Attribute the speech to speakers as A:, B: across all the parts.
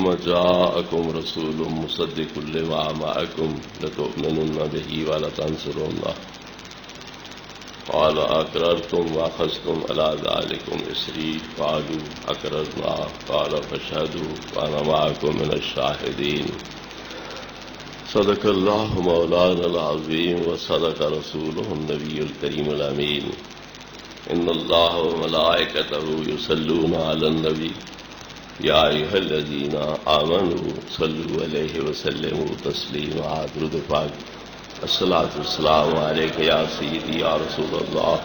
A: ثم جاءكم رسول مصدق لما معكم لتؤمنن به ولتنصرنه قال أقررتم وأخذتم على ذلكم إصري قالوا أقررنا قال فاشهدوا وأنا معكم من الشاهدين صدق الله مولانا العظيم وصدق رسوله النبي الكريم الأمين إن الله وملائكته يصلون على النبي يا أيها الذين آمنوا صلوا عليه وسلموا تسليما درود پاک الصلاة والسلام عليك يا سيدي يا رسول الله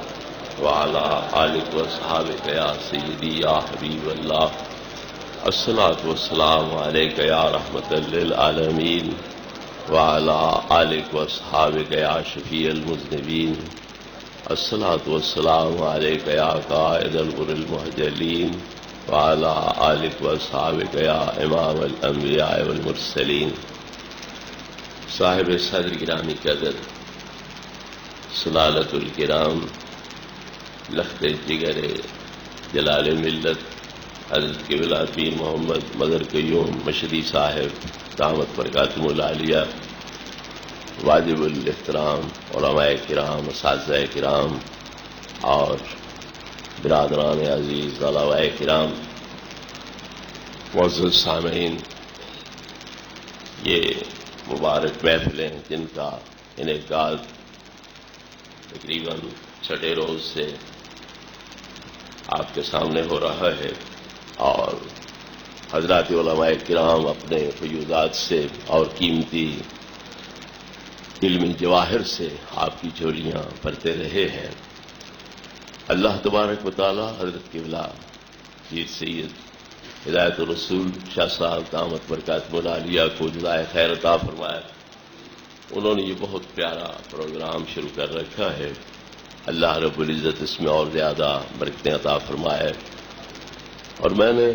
A: وعلى آلك وأصحابك يا سيدي يا حبيب الله الصلاة والسلام عليك يا رحمة للعالمين وعلى آلك وأصحابك يا شفيع المذنبين الصلاة والسلام عليك يا قائد الغر المهجلين وعلى آلك وأصحابك يا إمام الأنبياء والمرسلين صاحب صدر گرامی قدر سلالت الکرام لخت جگر جلال ملت حضرت قبلہ پیر محمد مظہر قیوم مشری صاحب دامت برکاتہم العالیہ، واجب الاحترام علماء کرام، اساتذہ کرام اور برادران عزیز علماء کرام، معزز سامعین، یہ مبارک محفلیں جن کا انعقاد تقریباً چھٹے روز سے آپ کے سامنے ہو رہا ہے اور حضرات علماء کرام اپنے فیوضات سے اور قیمتی علمی جواہر سے آپ کی جھولیاں بھرتے رہے ہیں۔ اللہ تبارک و تعالی حضرت قبلہ پیر سید ہدایت الرسول شاہ صاحب دامت برکاتہم العالیہ کو جزائے خیر عطا فرمائے۔ انہوں نے یہ بہت پیارا پروگرام شروع کر رکھا ہے، اللہ رب العزت اس میں اور زیادہ برکتیں عطا فرمائے۔ اور میں نے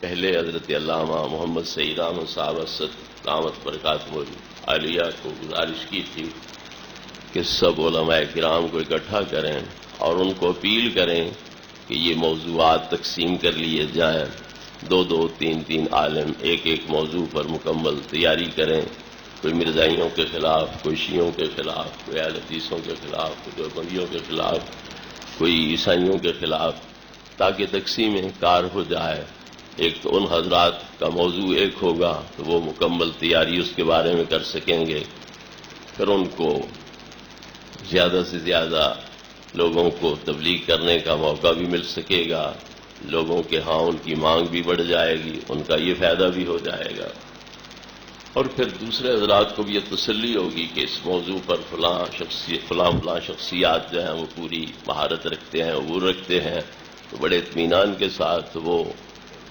A: پہلے حضرت علامہ محمد سعید احمد صاحب اسد دامت برکاتہم العالیہ کو گزارش کی تھی کہ سب علماء کرام کو اکٹھا کریں اور ان کو اپیل کریں کہ یہ موضوعات تقسیم کر لیے جائیں، دو دو تین تین عالم ایک ایک موضوع پر مکمل تیاری کریں، کوئی مرزائیوں کے خلاف، کوئی شیعوں کے خلاف، کوئی اہل حدیثوں کے خلاف، کوئی دیوبندیوں کے خلاف، کوئی عیسائیوں کے خلاف، تاکہ تقسیم کار ہو جائے۔ ایک تو ان حضرات کا موضوع ایک ہوگا تو وہ مکمل تیاری اس کے بارے میں کر سکیں گے، پھر ان کو زیادہ سے زیادہ لوگوں کو تبلیغ کرنے کا موقع بھی مل سکے گا، لوگوں کے ہاں ان کی مانگ بھی بڑھ جائے گی، ان کا یہ فائدہ بھی ہو جائے گا، اور پھر دوسرے حضرات کو بھی یہ تسلی ہوگی کہ اس موضوع پر فلاں شخصیات جو ہیں وہ پوری مہارت رکھتے ہیں، عبور رکھتے ہیں، تو بڑے اطمینان کے ساتھ وہ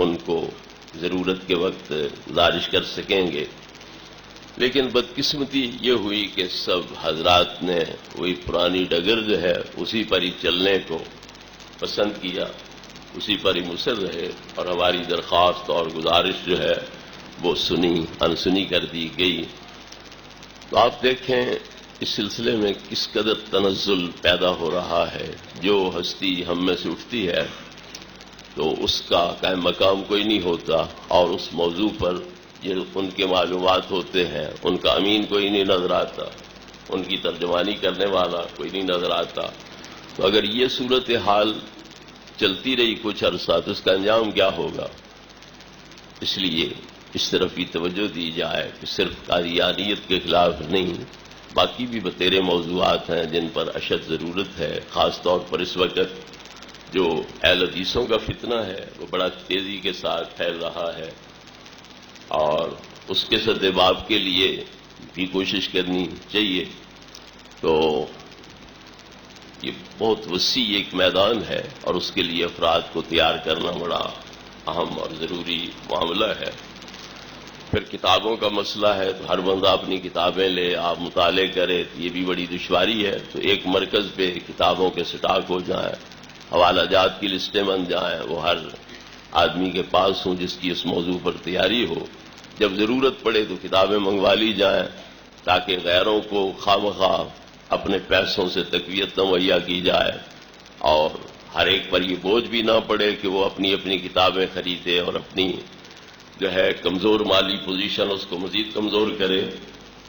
A: ان کو ضرورت کے وقت گزارش کر سکیں گے۔ لیکن بدقسمتی یہ ہوئی کہ سب حضرات نے وہی پرانی ڈگر جو ہے اسی پر ہی چلنے کو پسند کیا، اسی پر ہی مصر رہے، اور ہماری درخواست اور گزارش جو ہے وہ انسنی کر دی گئی۔ تو آپ دیکھیں اس سلسلے میں کس قدر تنزل پیدا ہو رہا ہے۔ جو ہستی ہم میں سے اٹھتی ہے تو اس کا قائم مقام کوئی نہیں ہوتا، اور اس موضوع پر یہ ان کے معلومات ہوتے ہیں، ان کا امین کوئی نہیں نظر آتا، ان کی ترجمانی کرنے والا کوئی نہیں نظر آتا۔ تو اگر یہ صورتحال چلتی رہی کچھ عرصہ تو اس کا انجام کیا ہوگا؟ اس لیے اس طرف بھی توجہ دی جائے کہ صرف قادیانیت کے خلاف نہیں، باقی بھی بتیرے موضوعات ہیں جن پر اشد ضرورت ہے، خاص طور پر اس وقت جو اہل حدیثوں کا فتنہ ہے وہ بڑا تیزی کے ساتھ پھیل رہا ہے، اور اس کے سد باب کے لیے بھی کوشش کرنی چاہیے۔ تو یہ بہت وسیع ایک میدان ہے اور اس کے لیے افراد کو تیار کرنا بڑا اہم اور ضروری معاملہ ہے۔ پھر کتابوں کا مسئلہ ہے تو ہر بندہ اپنی کتابیں لے، آپ مطالعے کرے، تو یہ بھی بڑی دشواری ہے۔ تو ایک مرکز پہ کتابوں کے سٹاک ہو جائیں، حوالہ جات کی لسٹیں بن جائیں، وہ ہر آدمی کے پاس ہوں جس کی اس موضوع پر تیاری ہو، جب ضرورت پڑے تو کتابیں منگوا لی جائیں، تاکہ غیروں کو خواہ اپنے پیسوں سے تقویت مہیا کی جائے، اور ہر ایک پر یہ بوجھ بھی نہ پڑے کہ وہ اپنی اپنی کتابیں خریدے اور اپنی جو ہے کمزور مالی پوزیشن اس کو مزید کمزور کرے،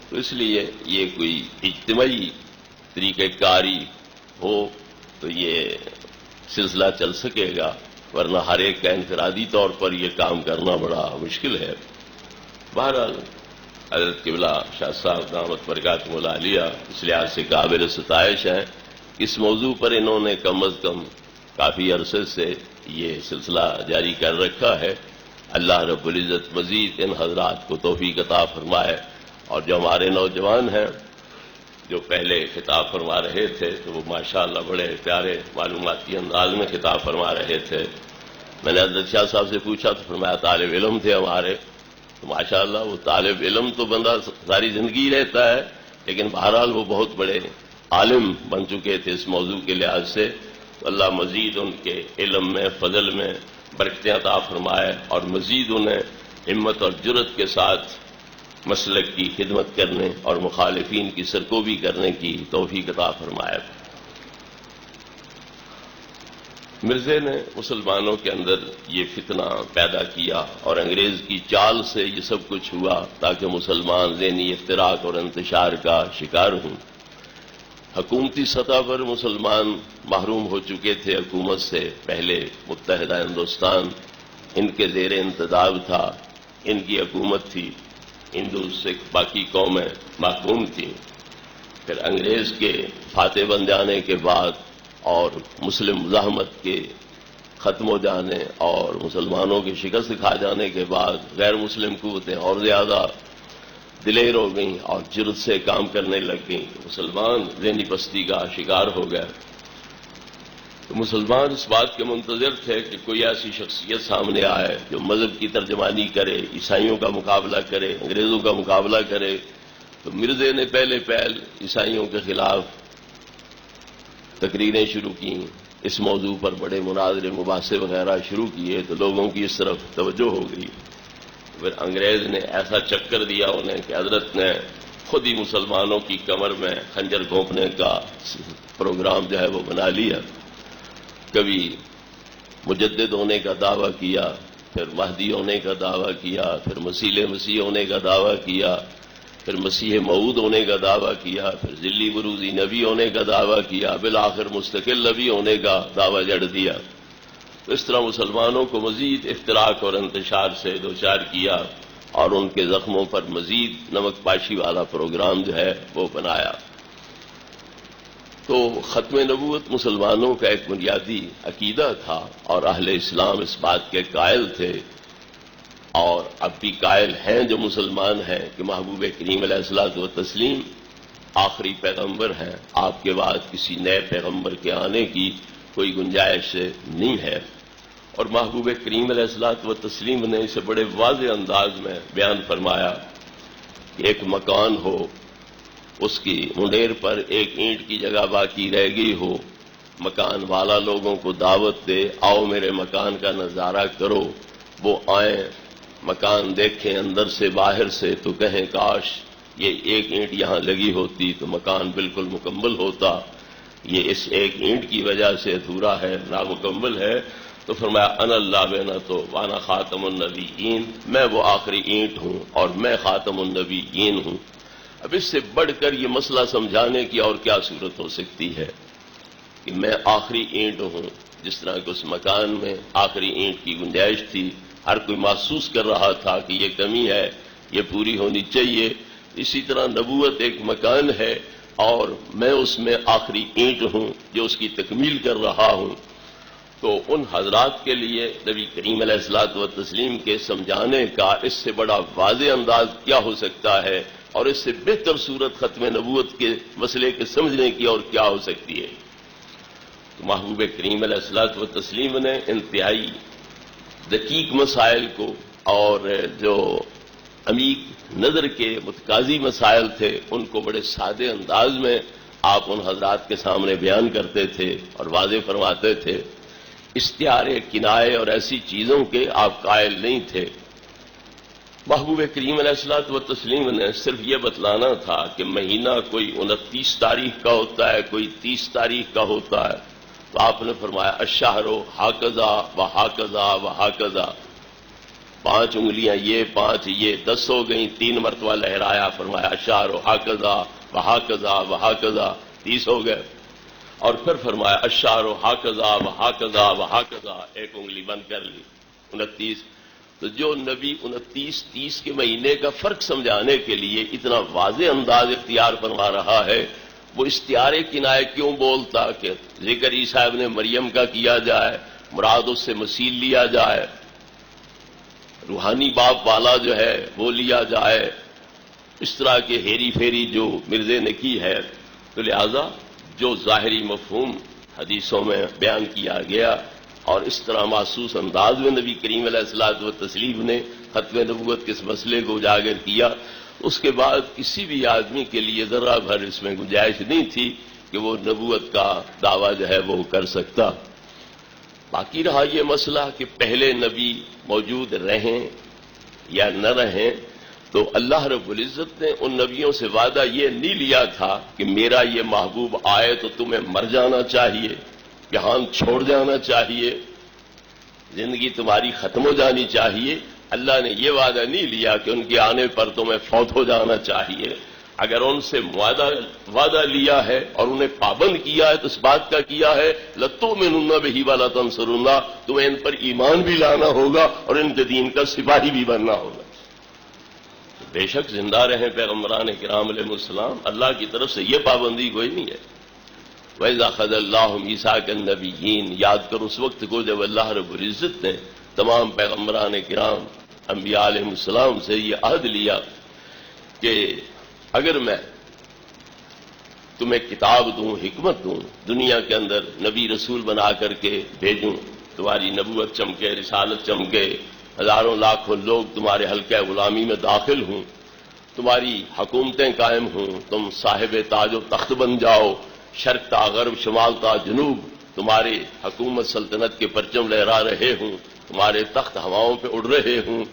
A: تو اس لیے یہ کوئی اجتماعی طریقہ کاری ہو تو یہ سلسلہ چل سکے گا، ورنہ ہر ایک کا انفرادی طور پر یہ کام کرنا بڑا مشکل ہے۔ بہرحال حضرت قبلہ شاہ صاحب دامت برکاتہ العالیہ اس لحاظ سے قابل ستائش ہیں، اس موضوع پر انہوں نے کم از کم کافی عرصے سے یہ سلسلہ جاری کر رکھا ہے۔ اللہ رب العزت مزید ان حضرات کو توفیق عطا فرمائے، اور جو ہمارے نوجوان ہیں جو پہلے خطاب فرما رہے تھے تو وہ ماشاءاللہ بڑے پیارے معلوماتی انداز میں خطاب فرما رہے تھے۔ میں نے حضرت شاہ صاحب سے پوچھا تو فرمایا طالب علم تھے ہمارے، تو ماشاءاللہ وہ طالب علم تو بندہ ساری زندگی رہتا ہے، لیکن بہرحال وہ بہت بڑے عالم بن چکے تھے اس موضوع کے لحاظ سے، تو اللہ مزید ان کے علم میں فضل میں برکتیں عطا فرمائے، اور مزید انہیں ہمت اور جرت کے ساتھ مسلک کی خدمت کرنے اور مخالفین کی سرکوبی کرنے کی توفیق عطا فرمائے۔ مرزے نے مسلمانوں کے اندر یہ فتنہ پیدا کیا، اور انگریز کی چال سے یہ سب کچھ ہوا تاکہ مسلمان ذہنی افتراق اور انتشار کا شکار ہوں۔ حکومتی سطح پر مسلمان محروم ہو چکے تھے حکومت سے، پہلے متحدہ ہندوستان ان کے زیر انتداب تھا، ان کی حکومت تھی، ہندو سکھ باقی قومیں محکوم تھیں۔ پھر انگریز کے فاتح بن جانے کے بعد اور مسلم مزاحمت کے ختم ہو جانے اور مسلمانوں کی شکست کھا جانے کے بعد غیر مسلم قوتیں اور زیادہ دلیر ہو گئیں اور جرت سے کام کرنے لگ گئیں، مسلمان ذہنی پستی کا شکار ہو گئے۔ تو مسلمان اس بات کے منتظر تھے کہ کوئی ایسی شخصیت سامنے آئے جو مذہب کی ترجمانی کرے، عیسائیوں کا مقابلہ کرے، انگریزوں کا مقابلہ کرے۔ تو مرزے نے پہلے عیسائیوں کے خلاف تقریریں شروع کی، اس موضوع پر بڑے مناظرے مباحثے وغیرہ شروع کیے، تو لوگوں کی اس طرف توجہ ہو گئی۔ پھر انگریز نے ایسا چکر دیا انہیں کہ حضرت نے خود ہی مسلمانوں کی کمر میں خنجر گھونپنے کا پروگرام جو ہے وہ بنا لیا۔ کبھی مجدد ہونے کا دعویٰ کیا، پھر مہدی ہونے کا دعویٰ کیا، پھر مسیح ہونے کا دعویٰ کیا، پھر مسیح موعود ہونے کا دعویٰ کیا، پھر ذلی بروزی نبی ہونے کا دعویٰ کیا، بالآخر مستقل نبی ہونے کا دعویٰ جڑ دیا۔ تو اس طرح مسلمانوں کو مزید افتراق اور انتشار سے دوچار کیا، اور ان کے زخموں پر مزید نمک پاشی والا پروگرام جو ہے وہ بنایا۔ تو ختم نبوت مسلمانوں کا ایک بنیادی عقیدہ تھا، اور اہل اسلام اس بات کے قائل تھے، اور اب بھی قائل ہیں جو مسلمان ہیں، کہ محبوب کریم علیہ الصلوۃ والتسلیم آخری پیغمبر ہیں، آپ کے بعد کسی نئے پیغمبر کے آنے کی کوئی گنجائش نہیں ہے۔ اور محبوب کریم علیہ الصلوۃ والتسلیم نے اسے بڑے واضح انداز میں بیان فرمایا کہ ایک مکان ہو، اس کی منڈیر پر ایک اینٹ کی جگہ باقی رہ گئی ہو، مکان والا لوگوں کو دعوت دے، آؤ میرے مکان کا نظارہ کرو، وہ آئیں، مکان دیکھیں اندر سے باہر سے، تو کہیں کاش یہ ایک اینٹ یہاں لگی ہوتی تو مکان بالکل مکمل ہوتا، یہ اس ایک اینٹ کی وجہ سے ادھورا ہے، نامکمل ہے۔ تو فرمایا انا اللبنۃ وانا خاتم النبیین، میں وہ آخری اینٹ ہوں اور میں خاتم النبیین ہوں۔ اب اس سے بڑھ کر یہ مسئلہ سمجھانے کی اور کیا صورت ہو سکتی ہے کہ میں آخری اینٹ ہوں، جس طرح کہ اس مکان میں آخری اینٹ کی گنجائش تھی، ہر کوئی محسوس کر رہا تھا کہ یہ کمی ہے، یہ پوری ہونی چاہیے۔ اسی طرح نبوت ایک مکان ہے اور میں اس میں آخری اینٹ ہوں جو اس کی تکمیل کر رہا ہوں۔ تو ان حضرات کے لیے نبی کریم علیہ الصلوۃ والتسلیم کے سمجھانے کا اس سے بڑا واضح انداز کیا ہو سکتا ہے، اور اس سے بہتر صورت ختم نبوت کے مسئلے کے سمجھنے کی اور کیا ہو سکتی ہے۔ تو محبوب کریم علیہ الصلوۃ والتسلیم نے انتہائی دقیق مسائل کو اور جو عمیق نظر کے متقاضی مسائل تھے ان کو بڑے سادے انداز میں آپ ان حضرات کے سامنے بیان کرتے تھے اور واضح فرماتے تھے۔ استعارے، کنائے اور ایسی چیزوں کے آپ قائل نہیں تھے۔ محبوب کریم علیہ الصلوۃ والتسلیم نے صرف یہ بتلانا تھا کہ مہینہ کوئی 29 تاریخ کا ہوتا ہے، کوئی 30 تاریخ کا ہوتا ہے، تو آپ نے فرمایا الشہر ھکذا و ھکذا و ھکذا، 5 انگلیاں یہ 5 یہ 10 ہو گئیں، 3 مرتبہ لہرایا، فرمایا اشار و ہاکذا وہاکذا وہاکذا، 30 ہو گئے، اور پھر فرمایا اشار و ہاکذا وہاکذا وہاکذا، 1 انگلی بند کر لی، 29۔ تو جو نبی 29-30 کے مہینے کا فرق سمجھانے کے لیے اتنا واضح انداز اختیار فرما رہا ہے، وہ استعارے کنائے کیوں بولتا کہ ذکر عیسیٰ ابن مریم کا کیا جائے، مراد اس سے مسیح لیا جائے، روحانی باپ والا جو ہے وہ لیا جائے، اس طرح کے ہیری پھیری جو مرزے نے کی ہے۔ تو لہذا جو ظاہری مفہوم حدیثوں میں بیان کیا گیا اور اس طرح محسوس انداز میں نبی کریم علیہ الصلوۃ والتسلیم نے ختم نبوت کے اس مسئلے کو اجاگر کیا، اس کے بعد کسی بھی آدمی کے لیے ذرہ بھر اس میں گنجائش نہیں تھی کہ وہ نبوت کا دعویٰ جو ہے وہ کر سکتا۔ باقی رہا یہ مسئلہ کہ پہلے نبی موجود رہیں یا نہ رہیں، تو اللہ رب العزت نے ان نبیوں سے وعدہ یہ نہیں لیا تھا کہ میرا یہ محبوب آئے تو تمہیں مر جانا چاہیے، جہان چھوڑ جانا چاہیے، زندگی تمہاری ختم ہو جانی چاہیے۔ اللہ نے یہ وعدہ نہیں لیا کہ ان کے آنے پر تمہیں فوت ہو جانا چاہیے۔ اگر ان سے وعدہ لیا ہے اور انہیں پابند کیا ہے تو اس بات کا کیا ہے لَتُؤْمِنُنَّ بِهِ وَلَتَنْصُرُنَّهُ، تمہیں ان پر ایمان بھی لانا ہوگا اور ان کے دین کا سپاہی بھی بننا ہوگا۔ بے شک زندہ رہیں پیغمبران کرام علیہ السلام، اللہ کی طرف سے یہ پابندی کوئی نہیں ہے۔ وَإِذَا أَخَذَ اللَّهُ مِيثَاقَ النَّبِيِّينَ، یاد کرو اس وقت کو جب اللہ رب العزت نے تمام پیغمبران کرام انبیاء علیہ السلام سے یہ عہد لیا کہ اگر میں تمہیں کتاب دوں، حکمت دوں، دنیا کے اندر نبی رسول بنا کر کے بھیجوں، تمہاری نبوت چمکے، رسالت چمکے، ہزاروں لاکھوں لوگ تمہارے حلقہ غلامی میں داخل ہوں، تمہاری حکومتیں قائم ہوں، تم صاحب تاج و تخت بن جاؤ، شرق تا غرب، شمال تا جنوب تمہاری حکومت سلطنت کے پرچم لہرا رہے ہوں، تمہارے تخت ہواؤں پہ اڑ رہے ہوں،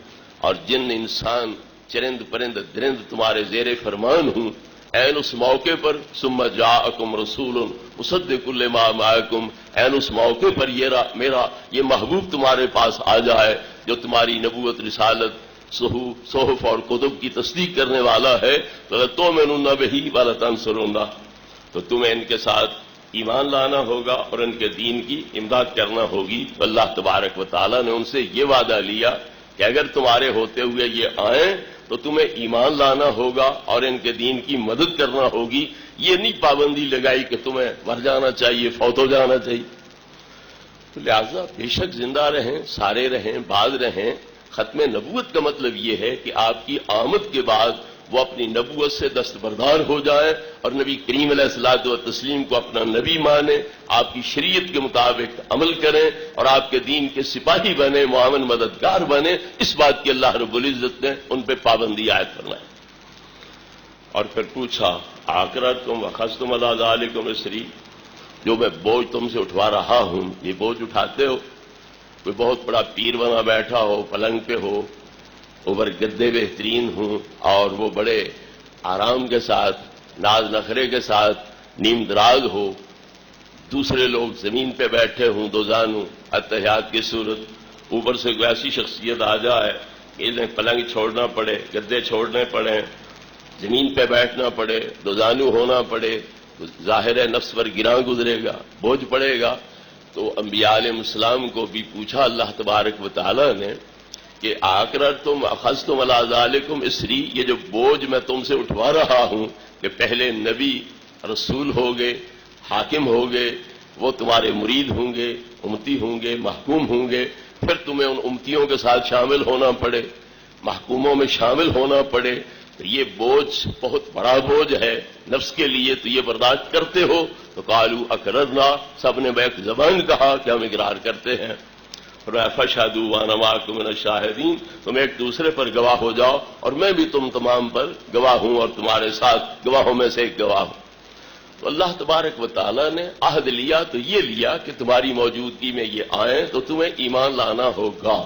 A: اور جن انسان چرند پرند درند تمہارے زیر فرمان ہوں، این اس موقع پر ثم جاءکم رسول مصدق لما معکم، این اس موقع پر میرا یہ محبوب تمہارے پاس آ جائے جو تمہاری نبوت، رسالت، صحف اور کتب کی تصدیق کرنے والا ہے، تو تؤمنون بہ ولتنصرون، تو تمہیں ان کے ساتھ ایمان لانا ہوگا اور ان کے دین کی امداد کرنا ہوگی۔ تو اللہ تبارک و تعالیٰ نے ان سے یہ وعدہ لیا کہ اگر تمہارے ہوتے ہوئے یہ آئیں تو تمہیں ایمان لانا ہوگا اور ان کے دین کی مدد کرنا ہوگی۔ یہ نہیں پابندی لگائی کہ تمہیں مر جانا چاہیے، فوت ہو جانا چاہیے۔ تو لہذا بے شک زندہ رہیں، سارے رہیں، بعض رہیں۔ ختم نبوت کا مطلب یہ ہے کہ آپ کی آمد کے بعد وہ اپنی نبوت سے دستبردار ہو جائیں اور نبی کریم علیہ الصلوۃ والتسلیم کو اپنا نبی مانیں، آپ کی شریعت کے مطابق عمل کریں اور آپ کے دین کے سپاہی بنیں، معاون مددگار بنیں۔ اس بات کی اللہ رب العزت نے ان پہ پابندی عائد فرمائی۔ اور پھر پوچھا اقررتم واخذتم علی ذلکم اصری، جو میں بوجھ تم سے اٹھوا رہا ہوں یہ بوجھ اٹھاتے ہو؟ کوئی بہت بڑا پیر بنا بیٹھا ہو، پلنگ پہ ہو، اوپر گدے بہترین ہوں اور وہ بڑے آرام کے ساتھ، ناز نخرے کے ساتھ نیم دراز ہو، دوسرے لوگ زمین پہ بیٹھے ہوں دو زانو اتحیات کی صورت، اوپر سے کوئی ایسی شخصیت آ جائے کہ انہیں پلنگ چھوڑنا پڑے، گدے چھوڑنے پڑے، زمین پہ بیٹھنا پڑے، دو زانو ہونا پڑے، ظاہر ہے نفس پر گراں گزرے گا، بوجھ پڑے گا۔ تو انبیاء علیہ السلام کو بھی پوچھا اللہ تبارک و تعالی نے کہ اقررتم اخذتم علی ذلکم اصری، یہ جو بوجھ میں تم سے اٹھوا رہا ہوں کہ پہلے نبی رسول ہوگے، حاکم ہوگے، وہ تمہارے مرید ہوں گے، امتی ہوں گے، محکوم ہوں گے، پھر تمہیں ان امتیوں کے ساتھ شامل ہونا پڑے، محکوموں میں شامل ہونا پڑے، تو یہ بوجھ بہت بڑا بوجھ ہے نفس کے لیے، تو یہ برداشت کرتے ہو؟ تو قالوا اقررنا، سب نے بیک زبان کہا کہ ہم اقرار کرتے ہیں۔ فاشهدوا وانا معكم من الشاهدين، تم ایک دوسرے پر گواہ ہو جاؤ اور میں بھی تم تمام پر گواہ ہوں اور تمہارے ساتھ گواہوں میں سے ایک گواہ ہوں۔ تو اللہ تبارک و تعالیٰ نے عہد لیا تو یہ لیا کہ تمہاری موجودگی میں یہ آئیں تو تمہیں ایمان لانا ہوگا،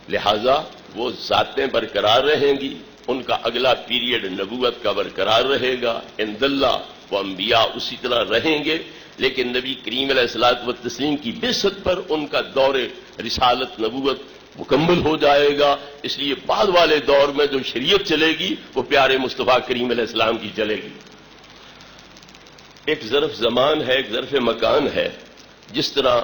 A: لہذا وہ ذاتیں برقرار رہیں گی، ان کا اگلا پیریڈ نبوت کا برقرار رہے گا، عند اللہ وہ انبیاء اسی طرح رہیں گے، لیکن نبی کریم علیہ الصلوۃ والتسلیم کی بعثت پر ان کا دور رسالت نبوت مکمل ہو جائے گا. اس لیے بعد والے دور میں جو شریعت چلے گی وہ پیارے مصطفیٰ کریم علیہ السلام کی چلے گی. ایک ظرف زمان ہے، ایک ظرف مکان ہے. جس طرح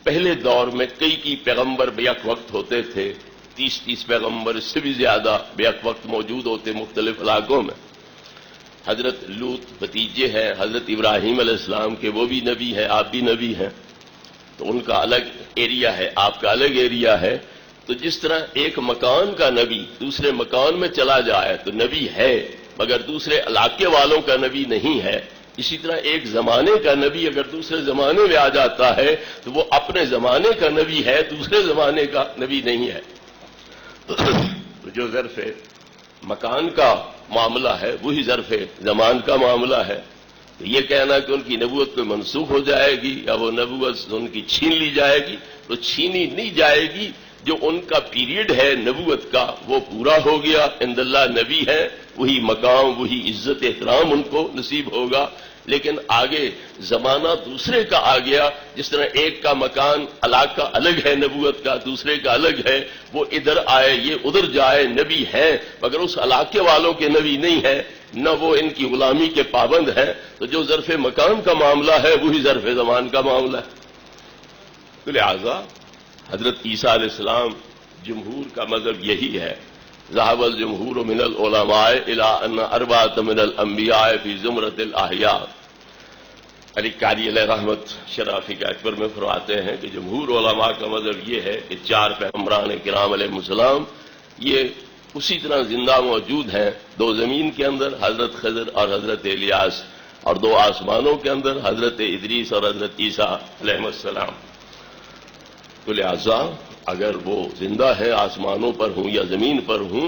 A: پہلے دور میں کئی پیغمبر بیک وقت ہوتے تھے، 30 پیغمبر، اس سے بھی زیادہ بیک وقت موجود ہوتے مختلف علاقوں میں. حضرت لوط بھتیجے ہیں حضرت ابراہیم علیہ السلام کے، وہ بھی نبی ہیں، آپ بھی نبی ہیں، تو ان کا الگ ایریا ہے، آپ کا الگ ایریا ہے. تو جس طرح ایک مکان کا نبی دوسرے مکان میں چلا جائے تو نبی ہے مگر دوسرے علاقے والوں کا نبی نہیں ہے، اسی طرح ایک زمانے کا نبی اگر دوسرے زمانے میں آ جاتا ہے تو وہ اپنے زمانے کا نبی ہے، دوسرے زمانے کا نبی نہیں ہے. تو جو ظرف مکان کا معاملہ ہے وہی ظرف زمان کا معاملہ ہے. تو یہ کہنا کہ ان کی نبوت کوئی منسوخ ہو جائے گی یا وہ نبوت ان کی چھین لی جائے گی، تو چھینی نہیں جائے گی. جو ان کا پیریڈ ہے نبوت کا وہ پورا ہو گیا، عند اللہ نبی ہے، وہی مقام وہی عزت احترام ان کو نصیب ہوگا. لیکن آگے زمانہ دوسرے کا آ گیا، جس طرح ایک کا مکان علاقہ الگ ہے نبوت کا، دوسرے کا الگ ہے، وہ ادھر آئے یہ ادھر جائے نبی ہے مگر اس علاقے والوں کے نبی نہیں ہے، نہ وہ ان کی غلامی کے پابند ہیں. تو جو ظرف مکان کا معاملہ ہے وہی ظرف زمان کا معاملہ ہے. تو لہذا حضرت عیسیٰ علیہ السلام جمہور کا مذہب یہی ہے. ذهب الجمهور من العلماء الى ان اربعة من الانبیاء فی زمرۃ الاحیاء. علی قاری علیہ رحمت شرافی کے اکبر میں فرماتے ہیں کہ جمہور علماء کا مذہب یہ ہے کہ 4 پیغمبران کرام علیہ السلام یہ اسی طرح زندہ موجود ہیں، 2 زمین کے اندر حضرت خضر اور حضرت الیاس، اور 2 آسمانوں کے اندر حضرت ادریس اور حضرت عیسیٰ علیہ السلام. تو لہذا اگر وہ زندہ ہیں آسمانوں پر ہوں یا زمین پر ہوں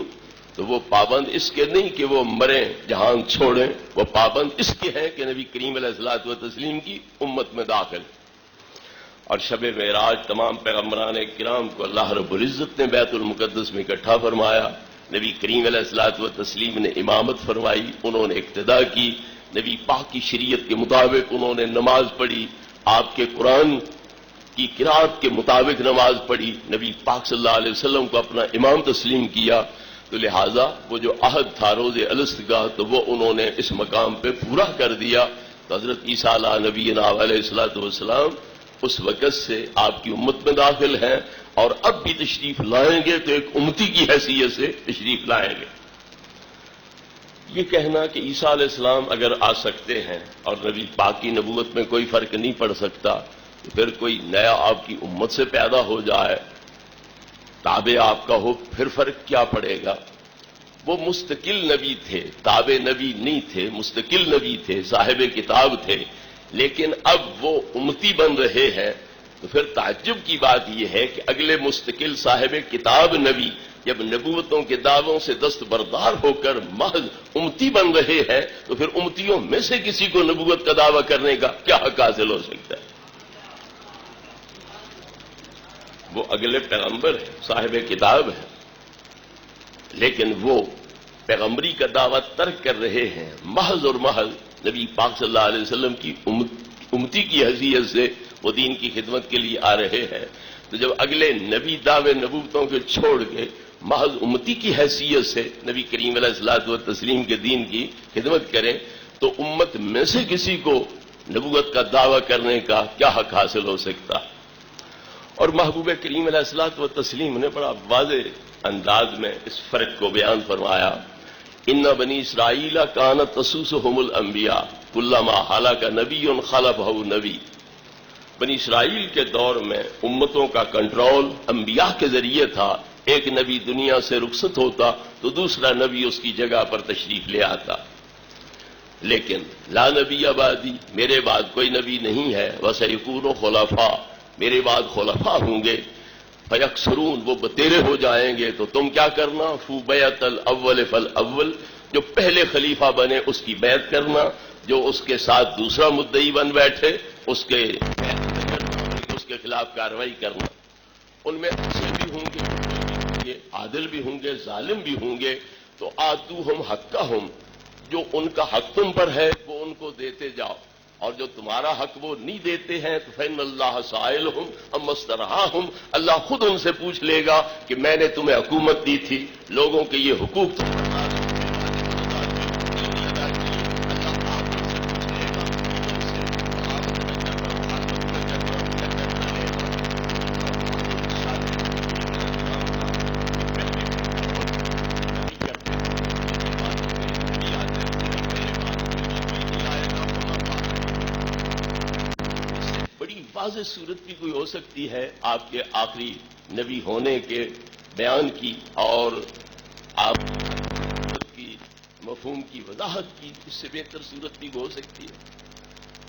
A: تو وہ پابند اس کے نہیں کہ وہ مریں جہان چھوڑیں، وہ پابند اس کے ہیں کہ نبی کریم علیہ الصلوۃ والتسلیم کی امت میں داخل. اور شب معراج تمام پیغمبران کرام کو اللہ رب العزت نے بیت المقدس میں اکٹھا فرمایا. نبی کریم علیہ الصلوۃ والتسلیم نے امامت فرمائی، انہوں نے اقتداء کی، نبی پاک کی شریعت کے مطابق انہوں نے نماز پڑھی، آپ کے قرآن کی قرات کے مطابق نماز پڑھی، نبی پاک صلی اللہ علیہ وسلم کو اپنا امام تسلیم کیا. تو لہذا وہ جو عہد تھا روز الست کا تو وہ انہوں نے اس مقام پہ پورا کر دیا. تو حضرت عیسیٰ علیہ نبینا علیہ الصلوۃ والسلام اس وقت سے آپ کی امت میں داخل ہیں اور اب بھی تشریف لائیں گے تو ایک امتی کی حیثیت سے تشریف لائیں گے. یہ کہنا کہ عیسیٰ علیہ السلام اگر آ سکتے ہیں اور نبی پاک کی نبوت میں کوئی فرق نہیں پڑ سکتا تو پھر کوئی نیا آپ کی امت سے پیدا ہو جائے تابع آپ کا ہو پھر فرق کیا پڑے گا. وہ مستقل نبی تھے، تابع نبی نہیں تھے، مستقل نبی تھے، صاحب کتاب تھے، لیکن اب وہ امتی بن رہے ہیں. تو پھر تعجب کی بات یہ ہے کہ اگلے مستقل صاحب کتاب نبی جب نبوتوں کے دعووں سے دستبردار ہو کر محض امتی بن رہے ہیں تو پھر امتیوں میں سے کسی کو نبوت کا دعویٰ کرنے کا کیا حق حاصل ہو سکتا ہے. وہ اگلے پیغمبر ہیں، صاحب کتاب ہیں، لیکن وہ پیغمبری کا دعویٰ ترک کر رہے ہیں، محض اور محض نبی پاک صلی اللہ علیہ وسلم کی امتی کی حیثیت سے وہ دین کی خدمت کے لیے آ رہے ہیں. تو جب اگلے نبی دعوے نبوتوں کے چھوڑ کے محض امتی کی حیثیت سے نبی کریم علیہ الصلوۃ والتسلیم کے دین کی خدمت کریں تو امت میں سے کسی کو نبوت کا دعویٰ کرنے کا کیا حق حاصل ہو سکتا. اور محبوب کریم علیہ الصلوۃ والتسلیم نے بڑا واضح انداز میں اس فرق کو بیان فرمایا. ان بنی اسرائیل کانت تسوسهم الانبیاء کلما ہلاک نبی خلفہ نبی. بنی اسرائیل کے دور میں امتوں کا کنٹرول انبیاء کے ذریعے تھا. ایک نبی دنیا سے رخصت ہوتا تو دوسرا نبی اس کی جگہ پر تشریف لے آتا. لیکن لا نبی آبادی، میرے بعد کوئی نبی نہیں ہے، وسیکون خلفاء، میرے بعد خلفاء ہوں گے، فیکثرون، وہ بتیرے ہو جائیں گے. تو تم کیا کرنا، فو بیعت الاول فالاول، جو پہلے خلیفہ بنے اس کی بیعت کرنا، جو اس کے ساتھ دوسرا مدعی بن بیٹھے اس کے اس کے خلاف کارروائی کرنا. ان میں اچھے بھی ہوں گے، عادل بھی ہوں گے، ظالم بھی ہوں گے. تو آتوہم حقہم، جو ان کا حق تم پر ہے وہ ان کو دیتے جاؤ. اور جو تمہارا حق وہ نہیں دیتے ہیں تو فإن اللہ سائلہم اما استرعاہم، اللہ خود ان سے پوچھ لے گا کہ میں نے تمہیں حکومت دی تھی، لوگوں کے یہ حقوق تم واضح صورت بھی کوئی ہو سکتی ہے آپ کے آخری نبی ہونے کے بیان کی اور آپ کی مفہوم کی وضاحت کی، اس سے بہتر صورت بھی ہو سکتی ہے۔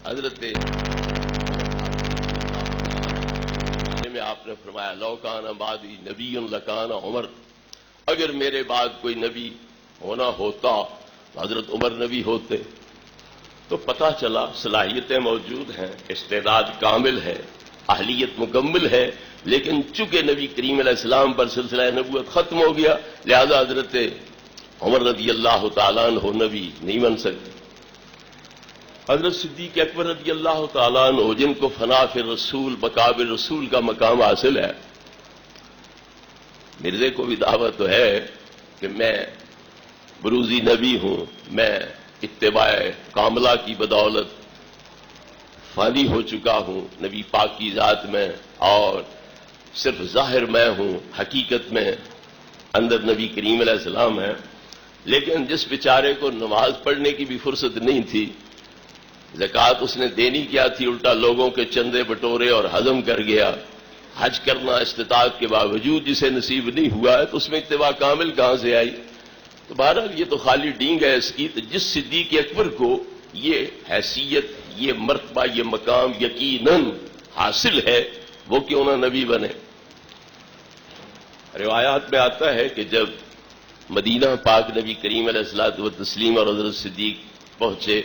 A: حضرت میں آپ نے فرمایا لو کان بعدی نبی لکان عمر، اگر میرے بعد کوئی نبی ہونا ہوتا تو حضرت عمر نبی ہوتے۔ تو پتہ چلا صلاحیتیں موجود ہیں، استعداد کامل ہے، اہلیت مکمل ہے، لیکن چونکہ نبی کریم علیہ السلام پر سلسلہ نبوت ختم ہو گیا، لہذا حضرت عمر رضی اللہ تعالیٰ عنہ نبی نہیں بن سکتے۔ حضرت صدیق اکبر رضی اللہ تعالیٰ عنہ جن کو فنا فی رسول بقابل رسول کا مقام حاصل ہے، مرزے کو بھی دعوت تو ہے کہ میں بروزی نبی ہوں، میں اتباع کاملہ کی بدولت فانی ہو چکا ہوں نبی پاک کی ذات میں، اور صرف ظاہر میں ہوں، حقیقت میں اندر نبی کریم علیہ السلام ہے۔ لیکن جس بیچارے کو نماز پڑھنے کی بھی فرصت نہیں تھی، زکوٰۃ اس نے دینی کیا تھی، الٹا لوگوں کے چندے بٹورے اور ہضم کر گیا۔ حج کرنا استطاعت کے باوجود جسے نصیب نہیں ہوا ہے تو اس میں اتباع کامل کہاں سے آئی؟ تو بہرحال یہ تو خالی ڈینگ ہے اس کی۔ تو جس صدیق اکبر کو یہ حیثیت، یہ مرتبہ، یہ مقام یقیناً حاصل ہے، وہ کیوں نہ نبی بنے؟ روایات میں آتا ہے کہ جب مدینہ پاک نبی کریم علیہ الصلوۃ والتسلیم اور حضرت صدیق پہنچے،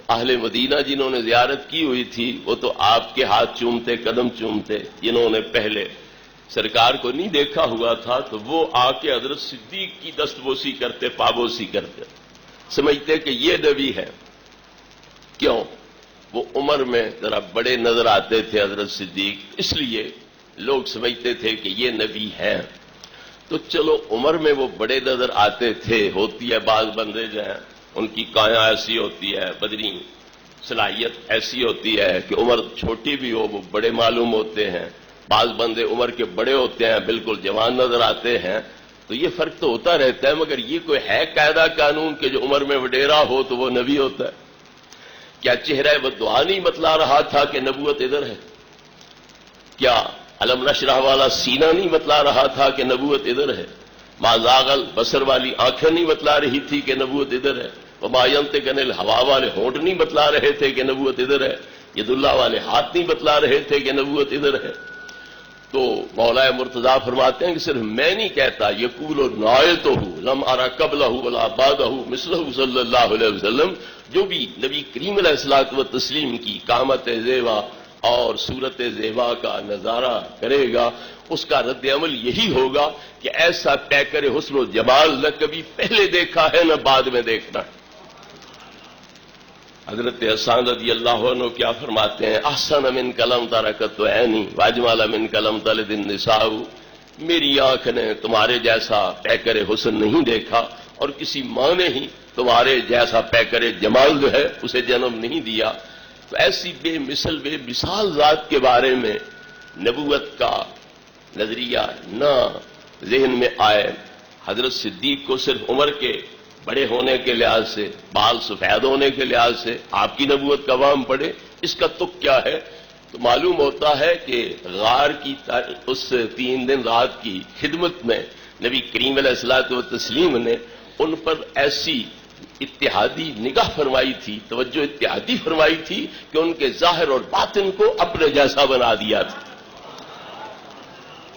A: اہل مدینہ جنہوں نے زیارت کی ہوئی تھی وہ تو آپ کے ہاتھ چومتے، قدم چومتے، جنہوں نے پہلے سرکار کو نہیں دیکھا ہوا تھا تو وہ آ کے حضرت صدیق کی دستبوسی کرتے، پابوسی کرتے، سمجھتے کہ یہ نبی ہے۔ کیوں؟ وہ عمر میں ذرا بڑے نظر آتے تھے حضرت صدیق، اس لیے لوگ سمجھتے تھے کہ یہ نبی ہیں۔ تو چلو عمر میں وہ بڑے نظر آتے تھے، ہوتی ہے بعض بندے جو ہیں ان کی کایا ایسی ہوتی ہے، بدنی صلاحیت ایسی ہوتی ہے کہ عمر چھوٹی بھی ہو وہ بڑے معلوم ہوتے ہیں، بعض بندے عمر کے بڑے ہوتے ہیں بالکل جوان نظر آتے ہیں، تو یہ فرق تو ہوتا رہتا ہے، مگر یہ کوئی ہے قاعدہ قانون کہ جو عمر میں وڈیرا ہو تو وہ نبی ہوتا ہے؟ کیا چہرہ بددعا نہیں بتلا رہا تھا کہ نبوت ادھر ہے؟ کیا علم نشرح والا سینہ نہیں بتلا رہا تھا کہ نبوت ادھر ہے؟ ما زاغل بصر والی آنکھیں نہیں بتلا رہی تھی کہ نبوت ادھر ہے؟ وما ينطق عن الهوى والے ہونٹ نہیں بتلا رہے تھے کہ نبوت ادھر ہے؟ ید اللہ والے ہاتھ نہیں بتلا رہے تھے کہ نبوت ادھر ہے؟ تو مولا مرتضیٰ فرماتے ہیں کہ صرف میں نہیں کہتا، یقول رأیتہ لم ارى قبلہ ولا بعدہ مثلہ صلی اللہ علیہ وسلم، جو بھی نبی کریم علیہ الصلوۃ والتسلیم کی قامت زیبا اور صورت زیبا کا نظارہ کرے گا، اس کا رد عمل یہی ہوگا کہ ایسا پیکر حسن و جمال نہ کبھی پہلے دیکھا ہے نہ بعد میں دیکھنا ہے۔ حضرت حسان رضی اللہ عنہ کیا فرماتے ہیں؟ احسن من کلم ترکت عینی واجمل من کلم تلد النساء، میری آنکھ نے تمہارے جیسا پیکر حسن نہیں دیکھا اور کسی ماں نے ہی تمہارے جیسا پیکر جمال جو ہے اسے جنم نہیں دیا۔ تو ایسی بے مثل بے مثال ذات کے بارے میں نبوت کا نظریہ نہ ذہن میں آئے، حضرت صدیق کو صرف عمر کے بڑے ہونے کے لحاظ سے، بال سفید ہونے کے لحاظ سے آپ کی نبوت کا وام پڑے، اس کا تک کیا ہے؟ تو معلوم ہوتا ہے کہ غار کی اس 3 دن رات کی خدمت میں نبی کریم علیہ الصلوۃ والتسلیم نے ان پر ایسی اتحادی نگاہ فرمائی تھی، توجہ اتحادی فرمائی تھی کہ ان کے ظاہر اور باطن کو اپنے جیسا بنا دیا تھا۔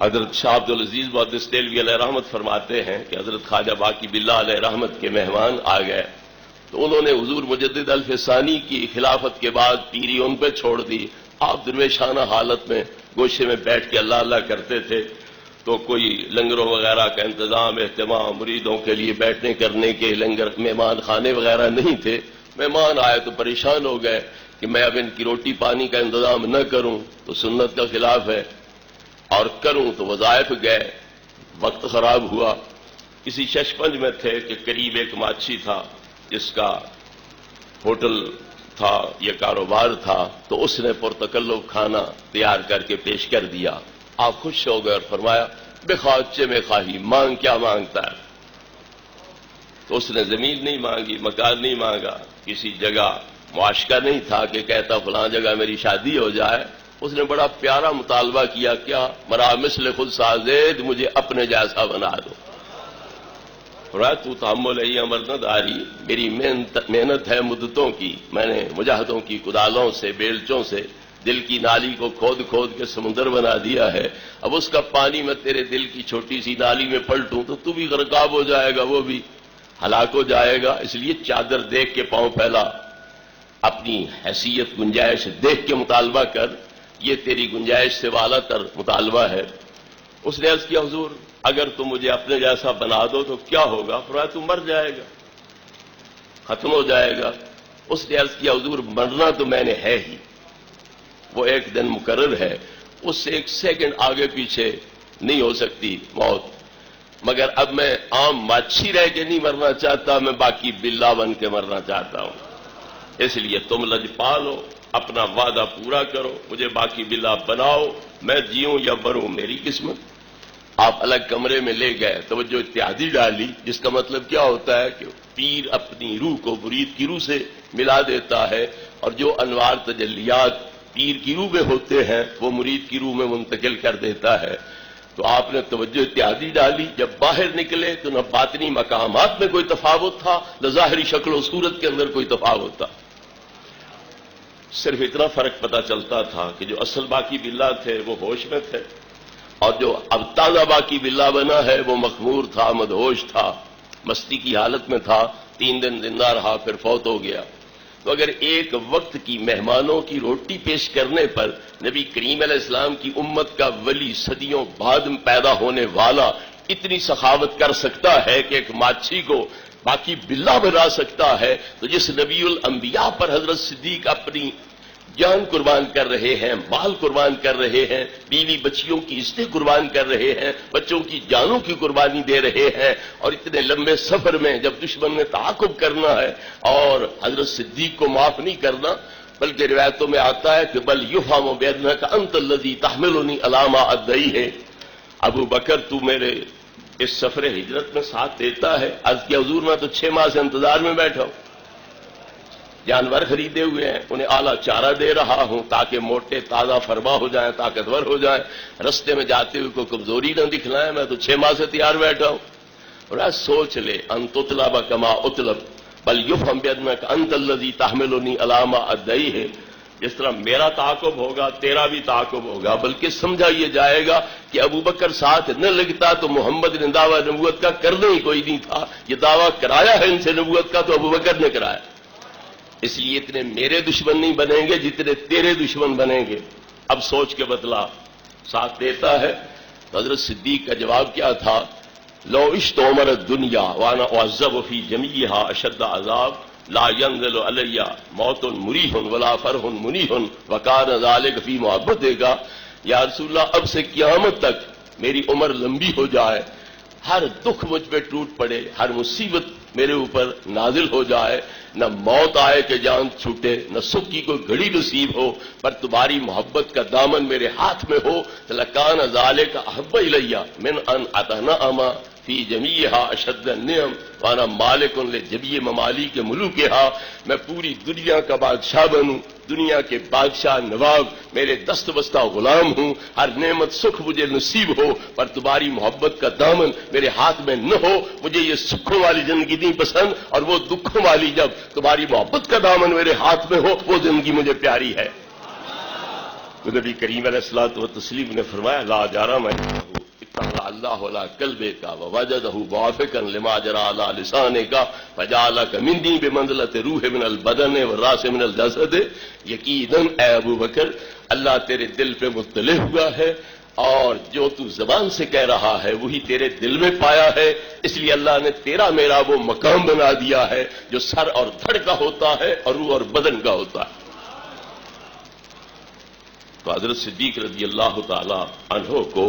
A: حضرت شاہ عبد العزیز محدث دہلوی علیہ رحمت فرماتے ہیں کہ حضرت خواجہ باقی باللہ علیہ رحمت کے مہمان آ گئے تو انہوں نے حضور مجدد الف ثانی کی خلافت کے بعد پیری ان پہ چھوڑ دی۔ آپ درویشانہ حالت میں گوشے میں بیٹھ کے اللہ اللہ کرتے تھے، تو کوئی لنگروں وغیرہ کا انتظام اہتمام، مریدوں کے لیے بیٹھنے کرنے کے لنگر مہمان خانے وغیرہ نہیں تھے۔ مہمان آئے تو پریشان ہو گئے کہ کہ میں اب ان کی روٹی پانی کا انتظام نہ کروں تو سنت کا خلاف ہے، اور کروں تو وظائف گئے، وقت خراب ہوا۔ کسی ششپنج میں تھے کہ قریب ایک ماچھی تھا جس کا ہوٹل تھا یا کاروبار تھا، تو اس نے پرتکلف کھانا تیار کر کے پیش کر دیا۔ آپ خوش ہو گئے اور فرمایا بے خواچے میں خواہی، مانگ کیا مانگتا ہے؟ تو اس نے زمین نہیں مانگی، مکان نہیں مانگا، کسی جگہ معاشقہ نہیں تھا کہ کہتا فلاں جگہ میری شادی ہو جائے۔ اس نے بڑا پیارا مطالبہ کیا، کیا مرا مثل خود سازید، مجھے اپنے جیسا بنا دو۔ تو تحمل ہے امر نہ داری، میری محنت ہے مدتوں کی، میں نے مجاہدوں کی کدالوں سے بیلچوں سے دل کی نالی کو کھود کھود کے سمندر بنا دیا ہے، اب اس کا پانی میں تیرے دل کی چھوٹی سی نالی میں پلٹوں تو بھی غرقاب ہو جائے گا، وہ بھی ہلاک ہو جائے گا۔ اس لیے چادر دیکھ کے پاؤں پھیلا، اپنی حیثیت گنجائش دیکھ کے مطالبہ کر، یہ تیری گنجائش سے والا تر مطالبہ ہے۔ اس نے عرض کیا حضور اگر تم مجھے اپنے جیسا بنا دو تو کیا ہوگا؟ فرمایا تو مر جائے گا، ختم ہو جائے گا۔ اس نے عرض کیا حضور مرنا تو میں نے ہے ہی، وہ ایک دن مقرر ہے، اس سے ایک سیکنڈ آگے پیچھے نہیں ہو سکتی موت، مگر اب میں عام ماچھی رہ کے نہیں مرنا چاہتا، میں باقی بلا بن کے مرنا چاہتا ہوں۔ اس لیے تم لجپالو، اپنا وعدہ پورا کرو، مجھے باقی بلا بناؤ، میں جیوں یا مروں میری قسمت۔ آپ الگ کمرے میں لے گئے، توجہ اتحادی ڈالی، جس کا مطلب کیا ہوتا ہے کہ پیر اپنی روح کو مرید کی روح سے ملا دیتا ہے، اور جو انوار تجلیات پیر کی روح میں ہوتے ہیں وہ مرید کی روح میں منتقل کر دیتا ہے۔ تو آپ نے توجہ اتحادی ڈالی، جب باہر نکلے تو نہ باطنی مقامات میں کوئی تفاوت تھا، نہ ظاہری شکل و صورت کے اندر کوئی تفاوت تھا، صرف اتنا فرق پتہ چلتا تھا کہ جو اصل باقی باللہ تھے وہ ہوش میں تھے، اور جو اب تازہ باقی باللہ بنا ہے وہ مخمور تھا، مدہوش تھا، مستی کی حالت میں تھا، 3 دن زندہ رہا پھر فوت ہو گیا۔ تو اگر ایک وقت کی مہمانوں کی روٹی پیش کرنے پر نبی کریم علیہ السلام کی امت کا ولی صدیوں بعد پیدا ہونے والا اتنی سخاوت کر سکتا ہے کہ ایک ماچھی کو باقی باللہ بنا سکتا ہے، تو جس نبی الانبیاء پر حضرت صدیق اپنی جان قربان کر رہے ہیں، مال قربان کر رہے ہیں، بیوی بچیوں کی عزتیں قربان کر رہے ہیں، بچوں کی جانوں کی قربانی دے رہے ہیں، اور اتنے لمبے سفر میں جب دشمن نے تعاقب کرنا ہے اور حضرت صدیق کو معاف نہیں کرنا، بلکہ روایتوں میں آتا ہے کہ بل یفہم بانک انت الذی تحملنی الی ما ادعیہ، ابو بکر تو میرے اس سفر ہجرت میں ساتھ دیتا ہے؟ عرض کیا حضور میں تو 6 ماہ سے انتظار میں بیٹھا ہوں، جانور خریدے ہوئے ہیں، انہیں اعلیٰ چارہ دے رہا ہوں تاکہ موٹے تازہ فرما ہو جائیں، طاقتور ہو جائیں، رستے میں جاتے ہوئے کوئی کمزوری نہ دکھلائیں، میں تو 6 ماہ سے تیار بیٹھا ہوں۔ اور سوچ لے ان تطلب کما اطلب بل یفہم بانک انت الذی تحملنی الی ما ادعیہ، جس طرح میرا تعاقب ہوگا تیرا بھی تعاقب ہوگا، بلکہ سمجھا یہ جائے گا کہ ابو بکر ساتھ نہ لگتا تو محمد نے دعویٰ نبوت کا کرنا ہی کوئی نہیں تھا، یہ دعویٰ کرایا ہے ان سے نبوت کا تو ابو بکر نے کرایا، اس لیے اتنے میرے دشمن نہیں بنیں گے جتنے تیرے دشمن بنیں گے۔ اب سوچ کے بدلا ساتھ دیتا ہے۔ تو حضرت صدیق کا جواب کیا تھا؟ لو عشت عمر الدنیا وانا اعذب فی جمیعہا اشد عذاب لا ينزل علی موت مریح ولا فرح منیح وکان ذلک فی محبتک، یا رسول اللہ اب سے قیامت تک میری عمر لمبی ہو جائے، ہر دکھ مجھ پہ ٹوٹ پڑے، ہر مصیبت میرے اوپر نازل ہو جائے، نہ موت آئے کہ جان چھوٹے، نہ سکھ کی کوئی گھڑی نصیب ہو، پر تمہاری محبت کا دامن میرے ہاتھ میں ہو، لکان ذالک احب الی من ان اتنعم فی جمیعہا اشد النعم وانا مالک لجمیع ممالک ملوکہا، میں پوری دنیا کا بادشاہ بنوں، دنیا کے بادشاہ نواب میرے دست بستہ غلام ہوں، ہر نعمت سکھ مجھے نصیب ہو، پر تمہاری محبت کا دامن میرے ہاتھ میں نہ ہو، مجھے یہ سکھوں والی زندگی نہیں پسند، اور وہ دکھوں والی جب تمہاری محبت کا دامن میرے ہاتھ میں ہو وہ زندگی مجھے پیاری ہے۔ تو نبی کریم علیہ الصلوۃ والتسلیم نے فرمایا لا جرم اللہ علی قلبک ووجدہ موافقا لما جرى علی لسانک فجعلک منی بمنزلۃ روح من البدن والراس من الجسد، یقیناً اے ابو بکر اللہ تیرے دل پہ مطلع ہوا ہے، اور جو تو زبان سے کہہ رہا ہے وہی تیرے دل میں پایا ہے، اس لیے اللہ نے تیرا میرا وہ مقام بنا دیا ہے جو سر اور دھڑ کا ہوتا ہے اور روح اور بدن کا ہوتا ہے۔ تو حضرت صدیق رضی اللہ تعالی عنہ کو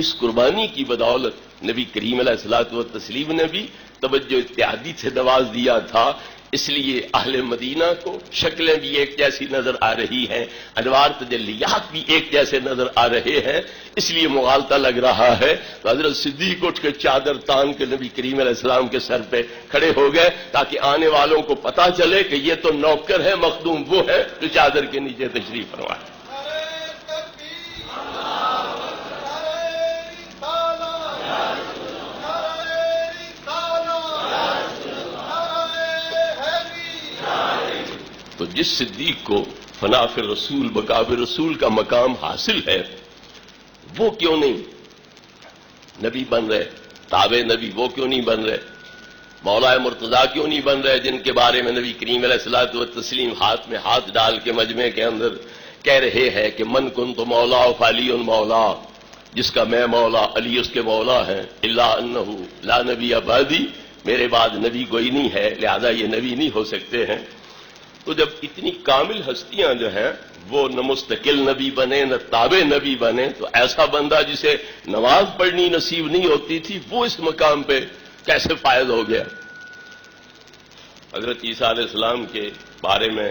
A: اس قربانی کی بدولت نبی کریم علیہ الصلوۃ والتسلیم نے بھی توجہ اتحادی سے نواز دیا تھا. اس لیے اہل مدینہ کو شکلیں بھی ایک جیسی نظر آ رہی ہیں، انوار تجلیات بھی ایک جیسے نظر آ رہے ہیں، اس لیے مغالطہ لگ رہا ہے. تو حضرت صدیق اٹھ کے چادر تان کے نبی کریم علیہ السلام کے سر پہ کھڑے ہو گئے تاکہ آنے والوں کو پتا چلے کہ یہ تو نوکر ہے، مخدوم وہ ہے جو چادر کے نیچے تشریف فرمائے. تو جس صدیق کو فنا فی رسول بقاب رسول کا مقام حاصل ہے وہ کیوں نہیں نبی بن رہے؟ تابع نبی وہ کیوں نہیں بن رہے؟ مولا مرتضیٰ کیوں نہیں بن رہے جن کے بارے میں نبی کریم علیہ الصلوۃ والتسلیم ہاتھ میں ہاتھ ڈال کے مجمع کے اندر کہہ رہے ہیں کہ من کنت مولا فعلی مولا، جس کا میں مولا علی اس کے مولا ہیں. الا انہ لا نبی بعدی، میرے بعد نبی کوئی نہیں ہے لہذا یہ نبی نہیں ہو سکتے ہیں. تو جب اتنی کامل ہستیاں جو ہیں وہ نہ مستقل نبی بنے نہ تابع نبی بنے تو ایسا بندہ جسے نماز پڑھنی نصیب نہیں ہوتی تھی وہ اس مقام پہ کیسے فائز ہو گیا؟ حضرت عیسیٰ علیہ السلام کے بارے میں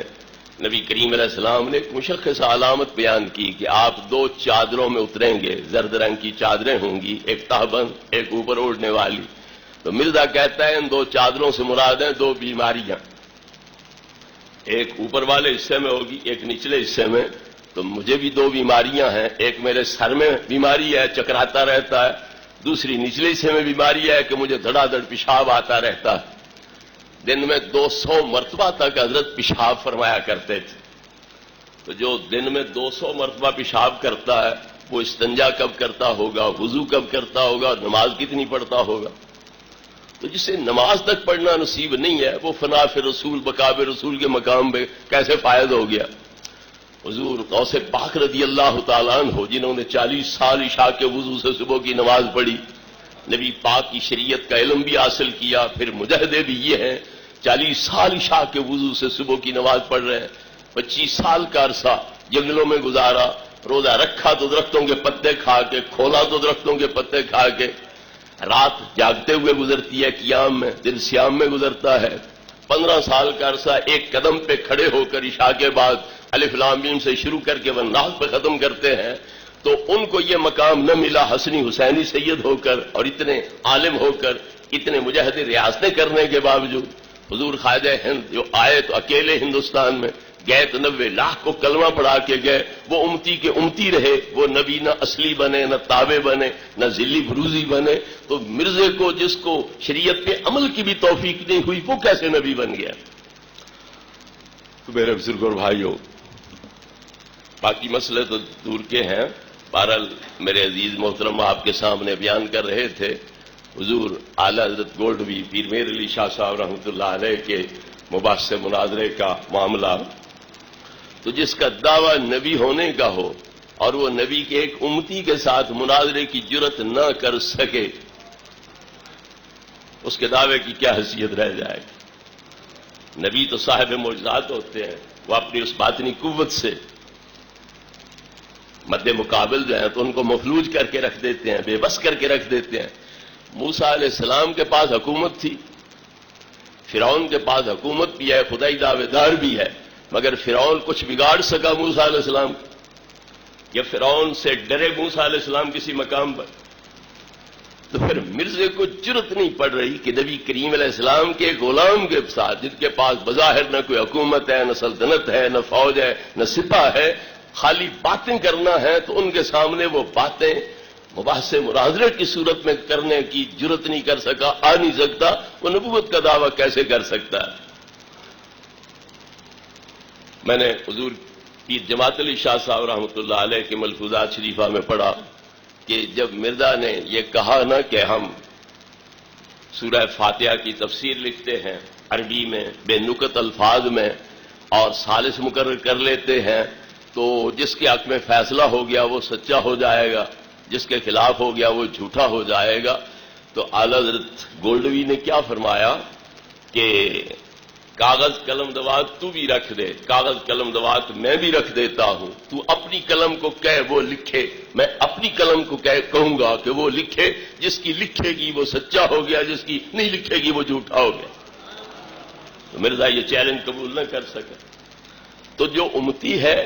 A: نبی کریم علیہ السلام نے ایک مشخص علامت بیان کی کہ آپ 2 چادروں میں اتریں گے، زرد رنگ کی چادریں ہوں گی، ایک تہبند ایک اوپر اوڑھنے والی. تو مرزا کہتا ہے ان 2 چادروں سے مراد ہیں 2 بیماریاں، ایک اوپر والے حصے میں ہوگی ایک نچلے حصے میں. تو مجھے بھی 2 بیماریاں ہیں، ایک میرے سر میں بیماری ہے چکراتا رہتا ہے، دوسری نچلے حصے میں بیماری ہے کہ مجھے دھڑا دھڑ پیشاب آتا رہتا ہے. دن میں 200 مرتبہ تک حضرت پیشاب فرمایا کرتے تھے. تو جو دن میں 200 مرتبہ پیشاب کرتا ہے وہ استنجا کب کرتا ہوگا، وضو کب کرتا ہوگا، نماز کتنی پڑھتا ہوگا؟ تو جسے نماز تک پڑھنا نصیب نہیں ہے وہ فنا فی رسول بقاب رسول کے مقام پہ کیسے فائز ہو گیا؟ حضور غوث پاک رضی اللہ تعالیٰ عنہ جنہوں نے 40 سال عشاء کے وضو سے صبح کی نماز پڑھی، نبی پاک کی شریعت کا علم بھی حاصل کیا، پھر مجاہدے بھی یہ ہیں 40 سال عشاء کے وضو سے صبح کی نماز پڑھ رہے ہیں، 25 سال کا عرصہ جنگلوں میں گزارا، روزہ رکھا تو درختوں کے پتے کھا کے، کھولا تو درختوں کے پتے کھا کے، رات جاگتے ہوئے گزرتی ہے قیام میں، دن سیام میں گزرتا ہے. 15 سال کا عرصہ ایک قدم پہ کھڑے ہو کر عشاء کے بعد الف لام میم سے شروع کر کے والناس پہ ختم کرتے ہیں. تو ان کو یہ مقام نہ ملا حسنی حسینی سید ہو کر اور اتنے عالم ہو کر اتنے مجاہد ریاستیں کرنے کے باوجود. حضور خواجہ ہند جو آئے تو اکیلے ہندوستان میں گئے تو 90 لاکھ کو کلمہ پڑھا کے گئے. وہ امتی کے امتی رہے، وہ نبی نہ اصلی بنے نہ تابع بنے نہ ذلی بروزی بنے. تو مرزے کو جس کو شریعت پہ عمل کی بھی توفیق نہیں ہوئی وہ کیسے نبی بن گیا؟ تو میرے بزرگوں اور بھائیوں باقی مسئلے تو دور کے ہیں. بہرحال میرے عزیز محترم آپ کے سامنے بیان کر رہے تھے حضور اعلی حضرت گولڈوی پیر میر علی شاہ صاحب رحمۃ اللہ علیہ کے مباحث مناظرے کا معاملہ. تو جس کا دعویٰ نبی ہونے کا ہو اور وہ نبی کے ایک امتی کے ساتھ مناظرے کی جرت نہ کر سکے اس کے دعوے کی کیا حیثیت رہ جائے گی؟ نبی تو صاحب معجزات ہوتے ہیں، وہ اپنی اس باطنی قوت سے مد مقابل جو ہیں تو ان کو مفلوج کر کے رکھ دیتے ہیں، بے بس کر کے رکھ دیتے ہیں. موسیٰ علیہ السلام کے پاس حکومت تھی، فرعون کے پاس حکومت بھی ہے، خدائی دعوے دار بھی ہے، مگر فرعون کچھ بگاڑ سکا موسیٰ علیہ السلام؟ یا فرعون سے ڈرے موسیٰ علیہ السلام کسی مقام پر؟ تو پھر مرزے کو جرت نہیں پڑ رہی کہ نبی کریم علیہ السلام کے غلام کے ساتھ جن کے پاس بظاہر نہ کوئی حکومت ہے، نہ سلطنت ہے، نہ فوج ہے، نہ سپاہ ہے، خالی باتیں کرنا ہے تو ان کے سامنے وہ باتیں مباحث مناظرے کی صورت میں کرنے کی جرت نہیں کر سکا، آ نہیں سکتا. وہ نبوت کا دعویٰ کیسے کر سکتا ہے؟ میں نے حضور پیر جماعت علی شاہ صاحب رحمۃ اللہ علیہ کے ملفوظات شریفہ میں پڑھا کہ جب مرزا نے یہ کہا نا کہ ہم سورہ فاتحہ کی تفسیر لکھتے ہیں عربی میں بے نکت الفاظ میں اور ثالث مقرر کر لیتے ہیں تو جس کے حق میں فیصلہ ہو گیا وہ سچا ہو جائے گا، جس کے خلاف ہو گیا وہ جھوٹا ہو جائے گا. تو اعلی حضرت گولڈوی نے کیا فرمایا کہ 2 چیزیں ہیں، ایک تو یہ کہ نبی کاغذ قلم دوات تو بھی رکھ دے، کاغذ قلم دوات میں بھی رکھ دیتا ہوں، تو اپنی قلم کو کہہ وہ لکھے، میں اپنی قلم کو کہوں گا کہ وہ لکھے، جس کی لکھے گی وہ سچا ہو گیا، جس کی نہیں لکھے گی وہ جھوٹا ہو گیا۔ تو مرزا یہ چیلنج قبول نہ کر سکا۔ تو جو امتی ہے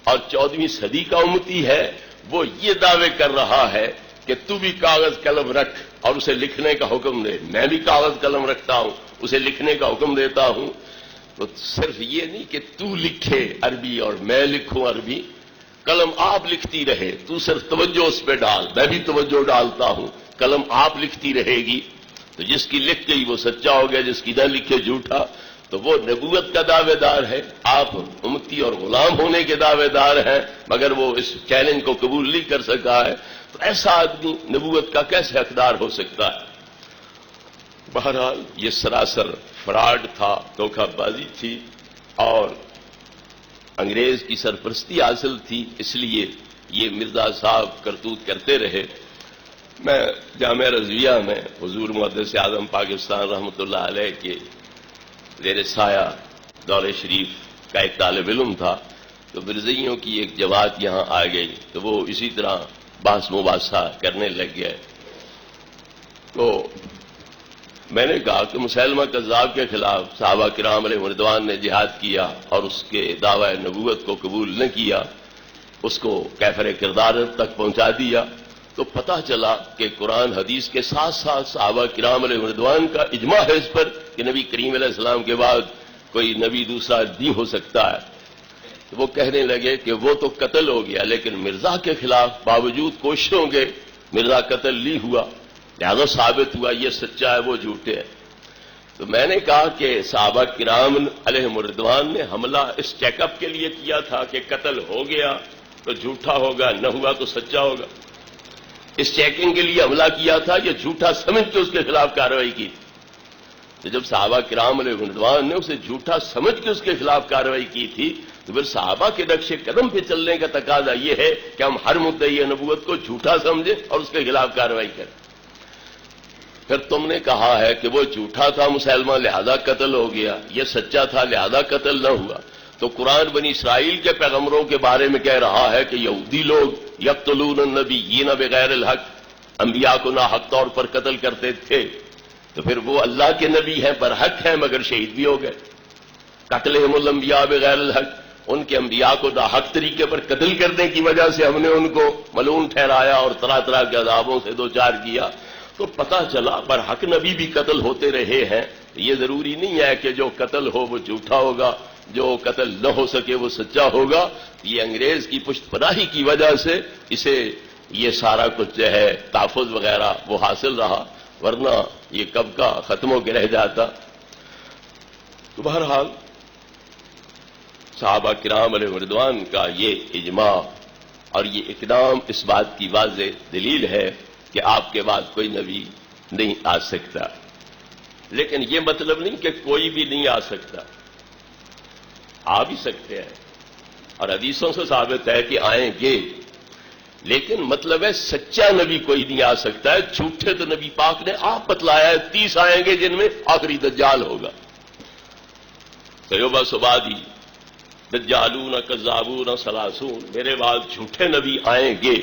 A: اور 14ویں صدی کا امتی ہے وہ یہ دعوے کر رہا ہے کہ تو بھی کاغذ قلم رکھ اور اسے لکھنے کا حکم دے، میں بھی کاغذ قلم رکھتا ہوں، اسے لکھنے کا حکم دیتا ہوں۔ تو صرف یہ نہیں کہ تو لکھے عربی اور میں لکھوں عربی، قلم آپ لکھتی رہے، تو صرف توجہ اس پہ ڈال، میں بھی توجہ ڈالتا ہوں، قلم آپ لکھتی رہے گی، تو جس کی لکھ گئی وہ سچا ہو گیا، جس کی نہ لکھے جھوٹا۔ تو وہ نبوت کا دعوے دار ہے، آپ امتی اور غلام ہونے کے دعوے دار ہیں، مگر وہ اس چیلنج کو قبول نہیں کر سکا ہے۔ تو ایسا آدمی نبوت کا کیسے حقدار ہو سکتا ہے؟ بہرحال یہ سراسر فراڈ تھا، دھوکہ بازی تھی اور انگریز کی سرپرستی حاصل تھی، اس لیے یہ مرزا صاحب کرتوت کرتے رہے۔ میں جامعہ رضویہ میں حضور محدث اعظم پاکستان رحمۃ اللہ علیہ کے زیر سایہ دور شریف کا ایک طالب علم تھا، تو مرزائیوں کی ایک جماعت یہاں آ گئی، تو وہ اسی طرح بحث مباحثہ کرنے لگ گئے۔ تو میں نے کہا کہ مسیلمہ کذاب کے خلاف صحابہ کرام علیہ رضوان نے جہاد کیا اور اس کے دعوی نبوت کو قبول نہ کیا، اس کو کیفر کردار تک پہنچا دیا۔ تو پتہ چلا کہ قرآن حدیث کے ساتھ ساتھ صحابہ کرام علیہ رضوان کا اجماع ہے اس پر کہ نبی کریم علیہ السلام کے بعد کوئی نبی دوسرا نہیں ہو سکتا ہے۔ تو وہ کہنے لگے کہ وہ تو قتل ہو گیا، لیکن مرزا کے خلاف باوجود کوششوں کے مرزا قتل نہیں ہوا، لہذا ثابت ہوا یہ سچا ہے وہ جھوٹے ہے۔ تو میں نے کہا کہ صحابہ کرام علیہ رضوان نے حملہ اس چیک اپ کے لیے کیا تھا کہ قتل ہو گیا تو جھوٹا ہوگا، نہ ہوا تو سچا ہوگا، اس چیکنگ کے لیے حملہ کیا تھا، یہ جھوٹا سمجھ کے اس کے خلاف کارروائی کی تھی۔ تو جب صحابہ کرام علیہ رضوان نے اسے جھوٹا سمجھ کے اس کے خلاف کارروائی کی تھی، تو پھر صحابہ کے نقش قدم پہ چلنے کا تقاضا یہ ہے کہ ہم ہر مدعی نبوت کو جھوٹا سمجھیں اور اس کے خلاف کارروائی کریں۔ پھر تم نے کہا ہے کہ وہ جھوٹا تھا مسلمہ لہذا قتل ہو گیا، یہ سچا تھا لہذا قتل نہ ہوا۔ تو قرآن بنی اسرائیل کے پیغمبروں کے بارے میں کہہ رہا ہے کہ یہودی لوگ یقتلون النبیین بغیر الحق، انبیاء کو ناحق طور پر قتل کرتے تھے، تو پھر وہ اللہ کے نبی ہیں، برحق ہیں، مگر شہید بھی ہو گئے۔ قتلہم الانبیاء بغیر الحق، ان کے انبیاء کو ناحق طریقے پر قتل کرنے کی وجہ سے ہم نے ان کو ملعون ٹھہرایا اور طرح طرح کے عذابوں سے دوچار کیا۔ تو پتہ چلا برحق نبی بھی قتل ہوتے رہے ہیں۔ یہ ضروری نہیں ہے کہ جو قتل ہو وہ جھوٹا ہوگا، جو قتل نہ ہو سکے وہ سچا ہوگا۔ یہ انگریز کی پشت پناہی کی وجہ سے اسے یہ سارا کچھ جو ہے تحفظ وغیرہ وہ حاصل رہا، ورنہ یہ کب کا ختم ہو کے رہ جاتا۔ تو بہرحال صحابہ کرام علیہ رضوان کا یہ اجماع اور یہ اقدام اس بات کی واضح دلیل ہے کہ آپ کے بعد کوئی نبی نہیں آ سکتا۔ لیکن یہ مطلب نہیں کہ کوئی بھی نہیں آ سکتا، آ بھی سکتے ہیں، اور حدیثوں سے ثابت ہے کہ آئیں گے، لیکن مطلب ہے سچا نبی کوئی نہیں آ سکتا ہے۔ جھوٹے تو نبی پاک نے آپ بتلایا ہے 30 آئیں گے جن میں آخری دجال ہوگا۔ سیوبا بعدی دجالون کذابون ثلاثون، میرے بعد جھوٹے نبی آئیں گے۔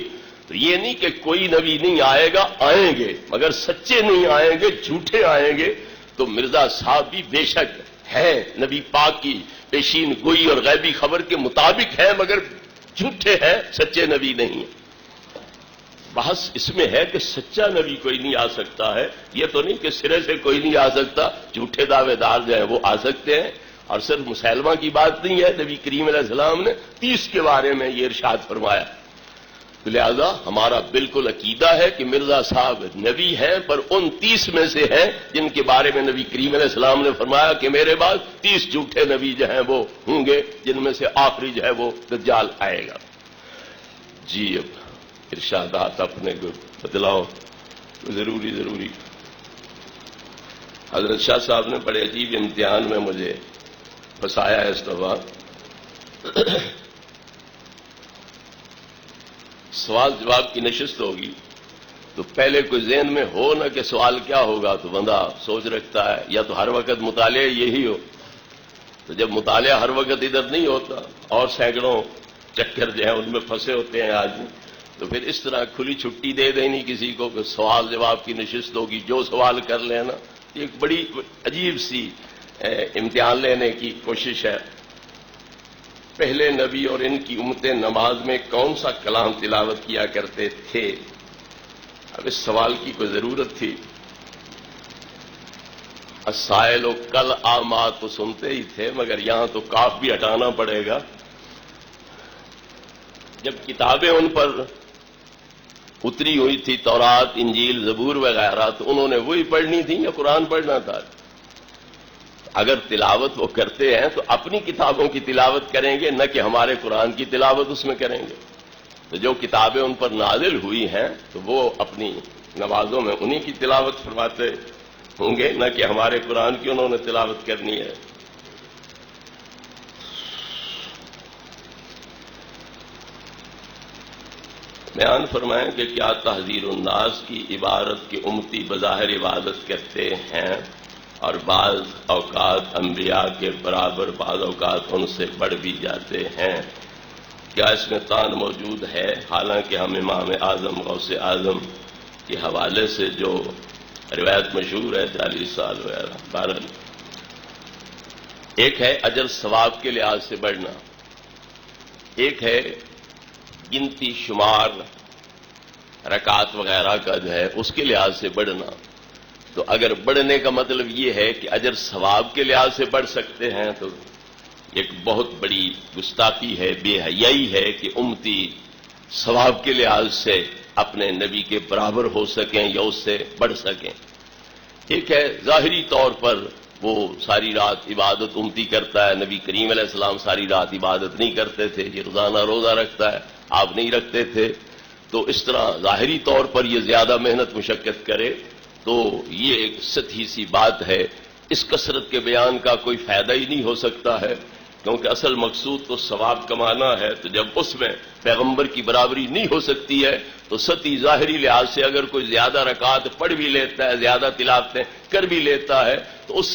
A: تو یہ نہیں کہ کوئی نبی نہیں آئے گا، آئیں گے، مگر سچے نہیں آئیں گے، جھوٹے آئیں گے۔ تو مرزا صاحب بھی بے شک ہے نبی پاک کی پیشین گوئی اور غیبی خبر کے مطابق ہے، مگر جھوٹے ہیں، سچے نبی نہیں ہیں۔ بحث اس میں ہے کہ سچا نبی کوئی نہیں آ سکتا ہے، یہ تو نہیں کہ سرے سے کوئی نہیں آ سکتا، جھوٹے دعوے دار جو ہیں وہ آ سکتے ہیں۔ اور صرف مسلمہ کی بات نہیں ہے، نبی کریم علیہ السلام نے 30 کے بارے میں یہ ارشاد فرمایا۔ لہذا ہمارا بالکل عقیدہ ہے کہ مرزا صاحب نبی ہیں، پر ان 30 میں سے ہیں جن کے بارے میں نبی کریم علیہ السلام نے فرمایا کہ میرے بعد 30 جھوٹے نبی جو ہیں وہ ہوں گے، جن میں سے آخری جو ہے وہ دجال آئے گا۔ جی اب ارشادات اپنے کو بتلاؤ، ضروری حضرت شاہ صاحب نے بڑے عجیب امتحان میں مجھے پھنسایا ہے اس دفعہ۔ سوال جواب کی نشست ہوگی تو پہلے کوئی ذہن میں ہو نہ کہ سوال کیا ہوگا، تو بندہ سوچ رکھتا ہے، یا تو ہر وقت مطالعہ یہی ہو تو جب مطالعہ ہر وقت ادھر نہیں ہوتا اور سینکڑوں چکر جو ہیں ان میں پھنسے ہوتے ہیں آدمی، تو پھر اس طرح کھلی چھٹی دے دینی کسی کو کہ سوال جواب کی نشست ہوگی، جو سوال کر لینا، یہ ایک بڑی عجیب سی امتحان لینے کی کوشش ہے۔ پہلے نبی اور ان کی امتیں نماز میں کون سا کلام تلاوت کیا کرتے تھے؟ اب اس سوال کی کوئی ضرورت تھی؟ السائل و کل آمات تو سنتے ہی تھے، مگر یہاں تو کاف بھی ہٹانا پڑے گا۔ جب کتابیں ان پر اتری ہوئی تھی، تورات، انجیل، زبور وغیرہ، تو انہوں نے وہی پڑھنی تھی یا قرآن پڑھنا تھا؟ اگر تلاوت وہ کرتے ہیں تو اپنی کتابوں کی تلاوت کریں گے، نہ کہ ہمارے قرآن کی تلاوت اس میں کریں گے۔ تو جو کتابیں ان پر نازل ہوئی ہیں تو وہ اپنی نمازوں میں انہی کی تلاوت فرماتے ہوں گے، نہ کہ ہمارے قرآن کی انہوں نے تلاوت کرنی ہے۔ بیان فرمائیں کہ کیا تحذیر الناس کی عبارت کی امتی بظاہر عبادت کرتے ہیں اور بعض اوقات انبیاء کے برابر، بعض اوقات ان سے بڑھ بھی جاتے ہیں، کیا اس میں تان موجود ہے؟ حالانکہ ہم امام اعظم غوث اعظم کے حوالے سے جو روایت مشہور ہے 40 سال وغیرہ، بہرحال ایک ہے اجر ثواب کے لحاظ سے بڑھنا، ایک ہے گنتی شمار رکعت وغیرہ کا جو ہے اس کے لحاظ سے بڑھنا۔ تو اگر بڑھنے کا مطلب یہ ہے کہ اجر ثواب کے لحاظ سے بڑھ سکتے ہیں تو ایک بہت بڑی گستاخی ہے، بے حیائی ہے کہ امتی ثواب کے لحاظ سے اپنے نبی کے برابر ہو سکیں یا اس سے بڑھ سکیں۔ ایک ہے ظاہری طور پر وہ ساری رات عبادت امتی کرتا ہے، نبی کریم علیہ السلام ساری رات عبادت نہیں کرتے تھے، یہ روزانہ روزہ رکھتا ہے، آپ نہیں رکھتے تھے، تو اس طرح ظاہری طور پر یہ زیادہ محنت مشقت کرے تو یہ ایک سطحی سی بات ہے، اس کثرت کے بیان کا کوئی فائدہ ہی نہیں ہو سکتا ہے، کیونکہ اصل مقصود تو ثواب کمانا ہے۔ تو جب اس میں پیغمبر کی برابری نہیں ہو سکتی ہے تو سطحی ظاہری لحاظ سے اگر کوئی زیادہ رکعات پڑھ بھی لیتا ہے، زیادہ تلاوتیں کر بھی لیتا ہے تو اس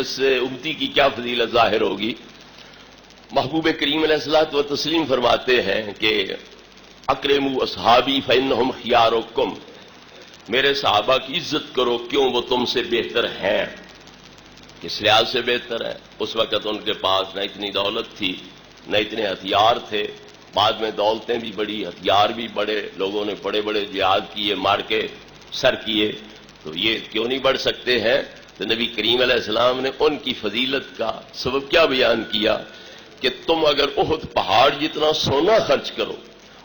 A: سے امتی کی کیا فضیلت ظاہر ہوگی؟ محبوب کریم علیہ الصلوۃ والتسلیم فرماتے ہیں کہ اکرموا اصحابی فانہم خیارکم، میرے صحابہ کی عزت کرو، کیوں وہ تم سے بہتر ہیں۔ کس لحاظ سے بہتر ہے؟ اس وقت ان کے پاس نہ اتنی دولت تھی، نہ اتنے ہتھیار تھے، بعد میں دولتیں بھی بڑی، ہتھیار بھی بڑے، لوگوں نے بڑے بڑے جہاد کیے، مار کے سر کیے، تو یہ کیوں نہیں بڑھ سکتے ہیں؟ تو نبی کریم علیہ السلام نے ان کی فضیلت کا سبب کیا بیان کیا کہ تم اگر احد پہاڑ جتنا سونا خرچ کرو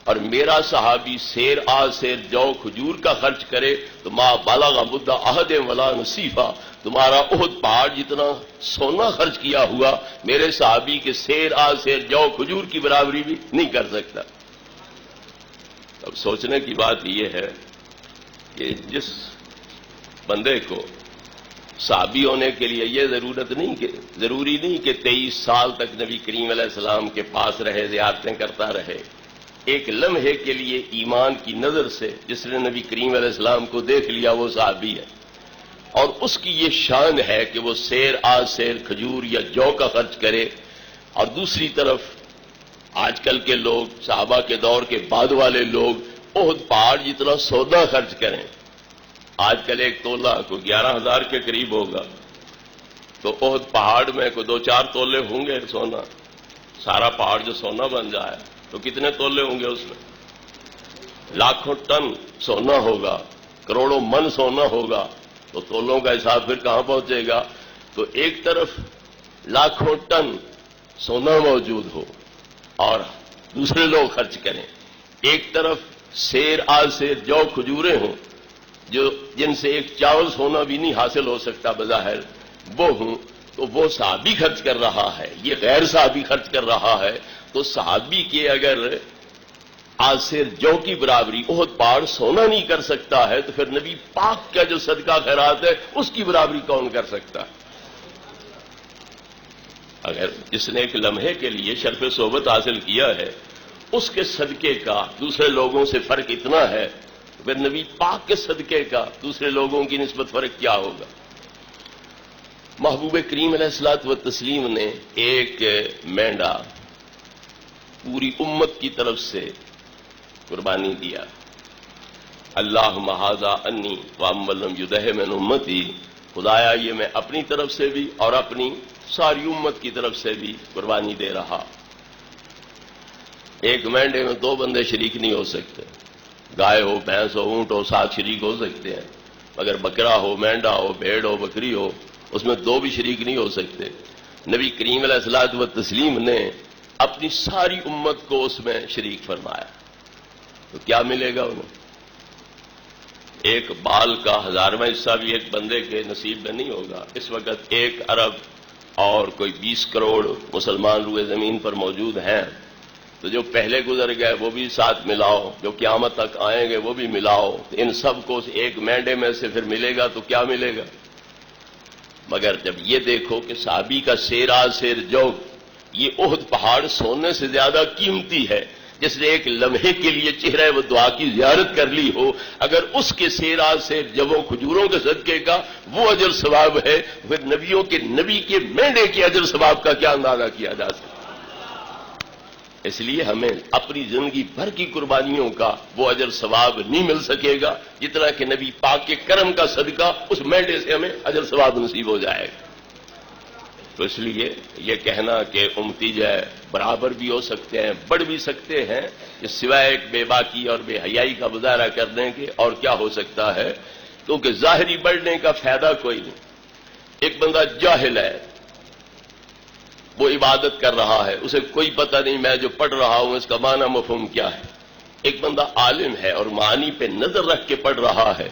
A: اور میرا صحابی سیر سیر جو کھجور کا خرچ کرے تو ما بلغ مد احد ولا نصیفہ، تمہارا احد پہاڑ جتنا سونا خرچ کیا ہوا میرے صحابی کے سیر سیر جو کھجور کی برابری بھی نہیں کر سکتا۔ اب سوچنے کی بات یہ ہے کہ جس بندے کو صحابی ہونے کے لیے یہ ضروری نہیں کہ 23 سال تک نبی کریم علیہ السلام کے پاس رہے، زیارتیں کرتا رہے، ایک لمحے کے لیے ایمان کی نظر سے جس نے نبی کریم علیہ السلام کو دیکھ لیا وہ صحابی ہے، اور اس کی یہ شان ہے کہ وہ سیر سیر کھجور یا جو کا خرچ کرے، اور دوسری طرف آج کل کے لوگ، صحابہ کے دور کے بعد والے لوگ احد پہاڑ جتنا سونا خرچ کریں۔ آج کل ایک تولہ کو 11,000 کے قریب ہوگا، تو احد پہاڑ میں کوئی 2-4 تولے ہوں گے سونا، سارا پہاڑ جو سونا بن جائے تو کتنے تولے ہوں گے؟ اس میں لاکھوں ٹن سونا ہوگا، کروڑوں من سونا ہوگا، تو تولوں کا حساب پھر کہاں پہنچے گا؟ تو ایک طرف لاکھوں ٹن سونا موجود ہو اور دوسرے لوگ خرچ کریں، ایک طرف سیر سیر جو کھجوریں ہوں جن سے ایک چاول سونا بھی نہیں حاصل ہو سکتا بظاہر، وہ ہوں، تو وہ صحابی خرچ کر رہا ہے، یہ غیر صحابی خرچ کر رہا ہے، تو صحابی کے اگر سیر جو کی برابری احد پہاڑ سونا نہیں کر سکتا ہے تو پھر نبی پاک کا جو صدقہ خیرات ہے اس کی برابری کون کر سکتا ہے؟ اگر جس نے ایک لمحے کے لیے شرف صحبت حاصل کیا ہے اس کے صدقے کا دوسرے لوگوں سے فرق اتنا ہے، پھر نبی پاک کے صدقے کا دوسرے لوگوں کی نسبت فرق کیا ہوگا؟ محبوب کریم علیہ الصلوۃ والتسلیم نے ایک مینڈا پوری امت کی طرف سے قربانی دیا. اللہم ھذا انی وامن لم یدہ من امتی، خدایا یہ میں اپنی طرف سے بھی اور اپنی ساری امت کی طرف سے بھی قربانی دے رہا. ایک مینڈے میں 2 بندے شریک نہیں ہو سکتے. گائے ہو، بھینس ہو، اونٹ ہو، 7 شریک ہو سکتے ہیں، مگر بکرا ہو، مینڈا ہو، بھیڑ ہو، بکری ہو، اس میں 2 بھی شریک نہیں ہو سکتے. نبی کریم علیہ الصلوۃ والتسلیم نے اپنی ساری امت کو اس میں شریک فرمایا. تو کیا ملے گا انہیں؟ ایک بال کا 1000واں حصہ بھی ایک بندے کے نصیب میں نہیں ہوگا. اس وقت 1 ارب اور کوئی 20 کروڑ مسلمان روئے زمین پر موجود ہیں، تو جو پہلے گزر گئے وہ بھی ساتھ ملاؤ، جو قیامت تک آئیں گے وہ بھی ملاؤ، ان سب کو ایک مینڈے میں سے پھر ملے گا تو کیا ملے گا؟ مگر جب یہ دیکھو کہ صحابی کا سیرا سیر جو یہ احد پہاڑ سونے سے زیادہ قیمتی ہے، جس نے ایک لمحے کے لیے چہرہ و دعا کی زیارت کر لی ہو، اگر اس کے سیرا سے جبوں کھجوروں کے صدقے کا وہ اجر ثواب ہے، پھر نبیوں کے نبی کے مینڈے کے اجر ثواب کا کیا اندازہ کیا جا سکتا؟ اس لیے ہمیں اپنی زندگی بھر کی قربانیوں کا وہ اجر ثواب نہیں مل سکے گا جتنا کہ نبی پاک کے کرم کا صدقہ اس مینڈے سے ہمیں اجر ثواب نصیب ہو جائے گا. تو اس لیے یہ کہنا کہ امتی جو ہے برابر بھی ہو سکتے ہیں، بڑھ بھی سکتے ہیں، کہ سوائے ایک بے باکی اور بے حیائی کا مظاہرہ کرنے کے اور کیا ہو سکتا ہے؟ کیونکہ ظاہری بڑھنے کا فائدہ کوئی نہیں. ایک بندہ جاہل ہے، وہ عبادت کر رہا ہے، اسے کوئی پتہ نہیں میں جو پڑھ رہا ہوں اس کا معنی مفہوم کیا ہے. ایک بندہ عالم ہے اور معانی پہ نظر رکھ کے پڑھ رہا ہے،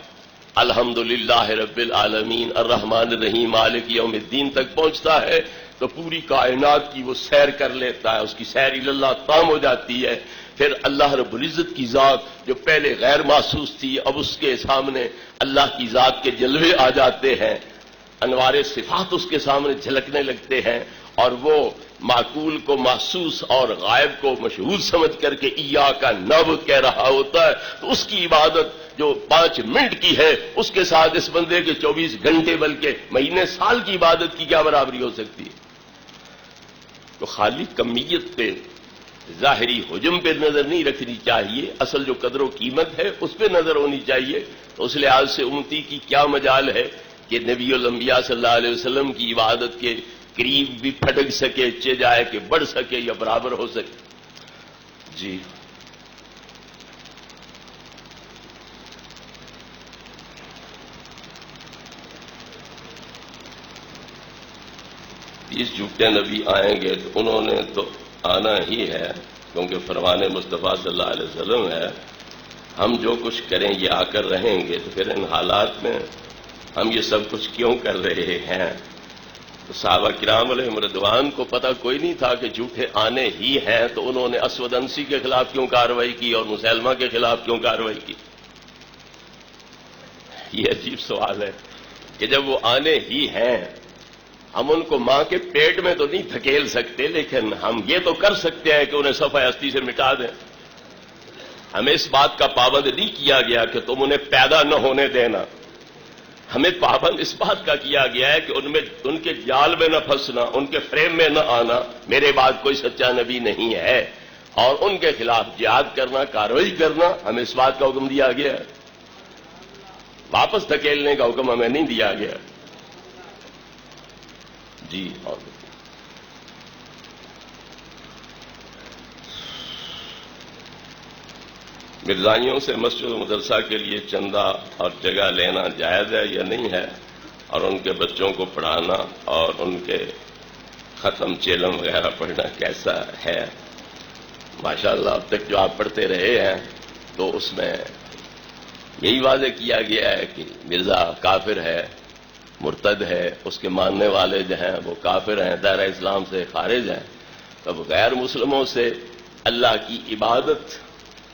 A: الحمدللہ رب العالمین الرحمن الرحیم مالک یوم الدین تک پہنچتا ہے تو پوری کائنات کی وہ سیر کر لیتا ہے، اس کی سیر اللہ تام ہو جاتی ہے. پھر اللہ رب العزت کی ذات جو پہلے غیر محسوس تھی اب اس کے سامنے اللہ کی ذات کے جلوے آ جاتے ہیں، انوار صفات اس کے سامنے جھلکنے لگتے ہیں، اور وہ معقول کو محسوس اور غائب کو مشہود سمجھ کر کے ایاک نعبد کہہ رہا ہوتا ہے. تو اس کی عبادت جو 5 منٹ کی ہے اس کے ساتھ اس بندے کے 24 گھنٹے بلکہ مہینے سال کی عبادت کی کیا برابری ہو سکتی ہے؟ تو خالی کمیت پہ ظاہری حجم پہ نظر نہیں رکھنی چاہیے، اصل جو قدر و قیمت ہے اس پہ نظر ہونی چاہیے. تو اس لحاظ سے امتی کی کیا مجال ہے کہ نبی الانبیاء صلی اللہ علیہ وسلم کی عبادت کے قریب بھی پھٹک سکے، چے جائے کہ بڑھ سکے یا برابر ہو سکے. جی اس جھوٹے نبی آئیں گے تو انہوں نے تو آنا ہی ہے، کیونکہ فرمان مصطفیٰ صلی اللہ علیہ وسلم ہے ہم جو کچھ کریں یہ آ کر رہیں گے. تو پھر ان حالات میں ہم یہ سب کچھ کیوں کر رہے ہیں؟ تو صحابہ کرام علیہم رضوان کو پتہ کوئی نہیں تھا کہ جھوٹے آنے ہی ہیں، تو انہوں نے اسود انسی کے خلاف کیوں کارروائی کی اور مسلمہ کے خلاف کیوں کارروائی کی؟ یہ عجیب سوال ہے کہ جب وہ آنے ہی ہیں ہم ان کو ماں کے پیٹ میں تو نہیں دھکیل سکتے، لیکن ہم یہ تو کر سکتے ہیں کہ انہیں صفحہ ہستی سے مٹا دیں. ہمیں اس بات کا پابند نہیں کیا گیا کہ تم انہیں پیدا نہ ہونے دینا، ہمیں پابند اس بات کا کیا گیا ہے کہ ان کے جال میں نہ پھنسنا، ان کے فریم میں نہ آنا. میرے بعد کوئی سچا نبی نہیں ہے، اور ان کے خلاف جہاد کرنا، کارروائی کرنا ہمیں اس بات کا حکم دیا گیا ہے. واپس دھکیلنے کا حکم ہمیں نہیں دیا گیا. جی اور مرزائیوں سے مسجد و مدرسہ کے لیے چندہ اور جگہ لینا جائز ہے یا نہیں ہے، اور ان کے بچوں کو پڑھانا اور ان کے ختم چیلم وغیرہ پڑھنا کیسا ہے؟ ماشاءاللہ اب تک جو آپ پڑھتے رہے ہیں تو اس میں یہی واضح کیا گیا ہے کہ مرزا کافر ہے، مرتد ہے، اس کے ماننے والے جو ہیں وہ کافر ہیں، دائرہ اسلام سے خارج ہیں. اب غیر مسلموں سے اللہ کی عبادت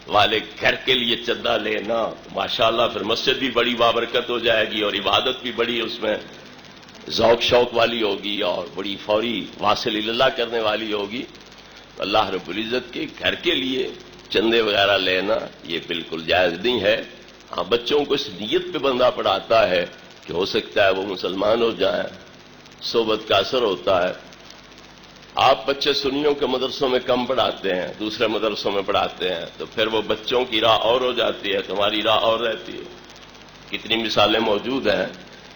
A: والے گھر کے لیے چندہ لینا، ماشاءاللہ پھر مسجد بھی بڑی بابرکت ہو جائے گی اور عبادت بھی بڑی اس میں ذوق شوق والی ہوگی اور بڑی فوری واصل اللہ کرنے والی ہوگی. اللہ رب العزت کے گھر کے لیے چندے وغیرہ لینا یہ بالکل جائز نہیں ہے. ہاں بچوں کو اس نیت پہ بندہ پڑھاتا ہے کہ ہو سکتا ہے وہ مسلمان ہو جائیں صحبت کا اثر ہوتا ہے. آپ بچے سنیوں کے مدرسوں میں کم پڑھاتے ہیں، دوسرے مدرسوں میں پڑھاتے ہیں، تو پھر وہ بچوں کی راہ اور ہو جاتی ہے، تمہاری راہ اور رہتی ہے. کتنی مثالیں موجود ہیں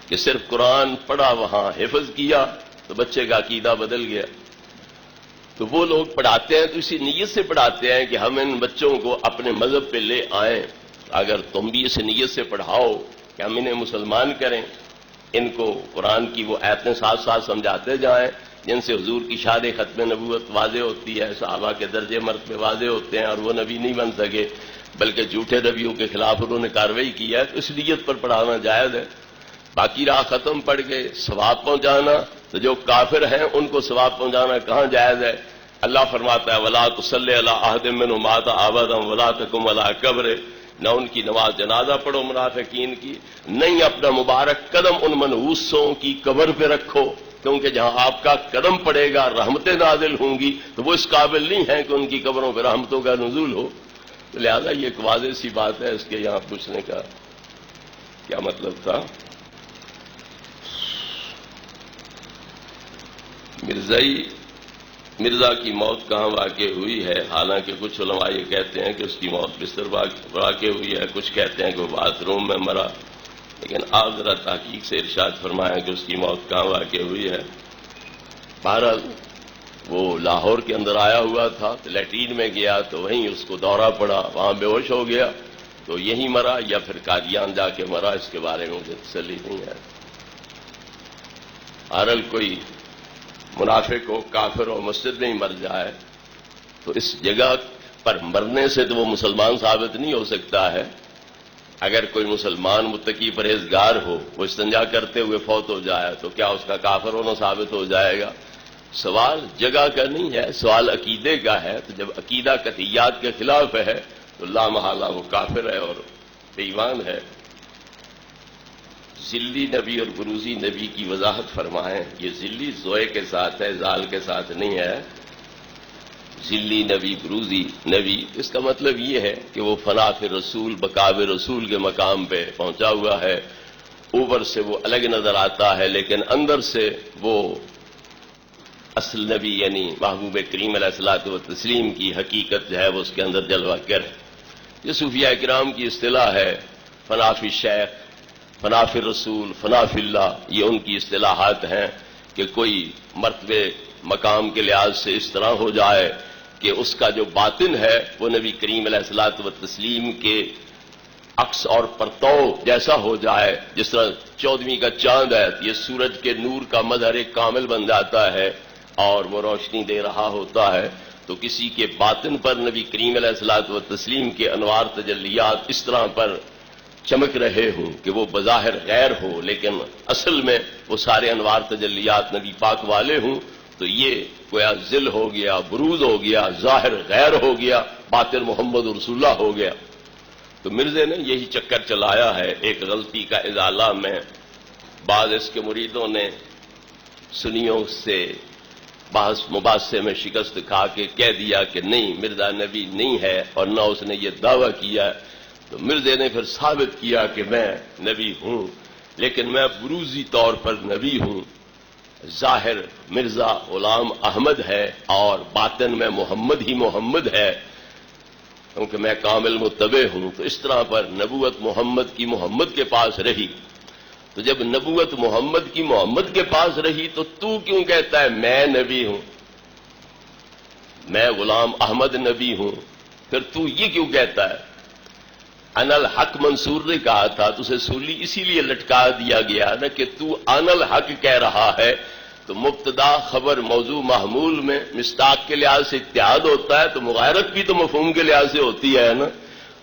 A: کہ صرف قرآن پڑھا، وہاں حفظ کیا تو بچے کا عقیدہ بدل گیا. تو وہ لوگ پڑھاتے ہیں تو اسی نیت سے پڑھاتے ہیں کہ ہم ان بچوں کو اپنے مذہب پہ لے آئیں. اگر تم بھی اس نیت سے پڑھاؤ کہ ہم انہیں مسلمان کریں، ان کو قرآن کی وہ آیتیں ساتھ ساتھ سمجھاتے جائیں جن سے حضور کی شان ختم نبوت واضح ہوتی ہے، صحابہ کے درجے مرتبے واضح ہوتے ہیں، اور وہ نبی نہیں بن سکے بلکہ جھوٹے نبیوں کے خلاف انہوں نے کارروائی کی ہے، تو اس نیت پر پڑھانا جائز ہے. باقی راہ ختم پڑ کے ثواب پہنچانا، تو جو کافر ہیں ان کو ثواب پہنچانا کہاں جائز ہے؟ اللہ فرماتا ہے وَلَا تُصَلِّ عَلَىٰ أَحَدٍ مِّنْهُمْ مَاتَ أَبَدًا وَلَا تَقُمْ عَلَىٰ قَبْرِهِ. نہ ان کی نماز جنازہ پڑھو منافقین کی، نہیں اپنا مبارک قدم ان منحوسوں کی قبر پہ رکھو، کیونکہ جہاں آپ کا قدم پڑے گا رحمتیں نازل ہوں گی، تو وہ اس قابل نہیں ہیں کہ ان کی قبروں پہ رحمتوں کا نزول ہو. تو لہذا یہ ایک واضح سی بات ہے، اس کے یہاں پوچھنے کا کیا مطلب تھا؟ مرزا کی موت کہاں واقع ہوئی ہے؟ حالانکہ کچھ علماء یہ کہتے ہیں کہ اس کی موت بستر واقع ہوئی ہے، کچھ کہتے ہیں کہ وہ باتھ روم میں مرا، لیکن آپ ذرا تحقیق سے ارشاد فرمائیں کہ اس کی موت کہاں واقع ہوئی ہے. بہرحال وہ لاہور کے اندر آیا ہوا تھا، لیٹرین میں گیا تو وہیں اس کو دورہ پڑا، وہاں بے ہوش ہو گیا، تو یہیں مرا یا پھر قادیان جا کے مرا، اس کے بارے میں مجھے تسلی نہیں ہے. بہرحال کوئی منافق ہو، کافر ہو، مسجد میں ہی مر جائے تو اس جگہ پر مرنے سے تو وہ مسلمان ثابت نہیں ہو سکتا ہے. اگر کوئی مسلمان متقی پرہیزگار ہو، وہ استنجا کرتے ہوئے فوت ہو جائے تو کیا اس کا کافر ہونا ثابت ہو جائے گا؟ سوال جگہ کا نہیں ہے، سوال عقیدے کا ہے. تو جب عقیدہ قطعیات کے خلاف ہے تو لا محالہ وہ کافر ہے اور بے ایمان ہے. ذلی نبی اور بروزی نبی کی وضاحت فرمائیں. یہ ذلی زوئے کے ساتھ ہے، زال کے ساتھ نہیں ہے. ذلی نبی بروزی نبی، اس کا مطلب یہ ہے کہ وہ فنا فی رسول بقاب رسول کے مقام پہ پہنچا ہوا ہے. اوپر سے وہ الگ نظر آتا ہے لیکن اندر سے وہ اصل نبی یعنی محبوب کریم علیہ الصلوۃ والتسلیم کی حقیقت جو ہے وہ اس کے اندر جلوہ گر ہے. یہ صوفیاء کرام کی اصطلاح ہے. فنا فی شیخ، فنا فی رسول، فنا فی اللہ، یہ ان کی اصطلاحات ہیں کہ کوئی مرتبے مقام کے لحاظ سے اس طرح ہو جائے کہ اس کا جو باطن ہے وہ نبی کریم علیہ الصلوۃ والتسلیم کے عکس اور پرتو جیسا ہو جائے. جس طرح 14ویں کا چاند ہے، یہ سورج کے نور کا مظہر ایک کامل بن جاتا ہے اور وہ روشنی دے رہا ہوتا ہے. تو کسی کے باطن پر نبی کریم علیہ الصلوۃ والتسلیم کے انوار تجلیات اس طرح پر چمک رہے ہوں کہ وہ بظاہر غیر ہو لیکن اصل میں وہ سارے انوار تجلیات نبی پاک والے ہوں، تو یہ گویا ذل ہو گیا، بروز ہو گیا، ظاہر غیر ہو گیا، باطن محمد رسول اللہ ہو گیا. تو مرزے نے یہی چکر چلایا ہے. ایک غلطی کا ازالہ میں بعض اس کے مریدوں نے سنیوں سے بحث مباحثے میں شکست کھا کے کہہ دیا کہ نہیں، مرزا نبی نہیں ہے، اور نہ اس نے یہ دعویٰ کیا. تو مرزے نے پھر ثابت کیا کہ میں نبی ہوں، لیکن میں بروزی طور پر نبی ہوں. ظاہر مرزا غلام احمد ہے اور باطن میں محمد ہی محمد ہے، کیونکہ میں کامل متبع ہوں. تو اس طرح پر نبوت محمد کی محمد کے پاس رہی. تو جب نبوت محمد کی محمد کے پاس رہی تو کیوں کہتا ہے میں نبی ہوں، میں غلام احمد نبی ہوں؟ پھر تو یہ کیوں کہتا ہے؟ انا الحق منصور نے کہا تھا، تو اسے سولی اسی لیے لٹکا دیا گیا نا کہ تو انا الحق کہہ رہا ہے. تو مبتدا خبر موضوع محمول میں مصداق کے لحاظ سے اتحاد ہوتا ہے، تو مغایرت بھی تو مفہوم کے لحاظ سے ہوتی ہے نا.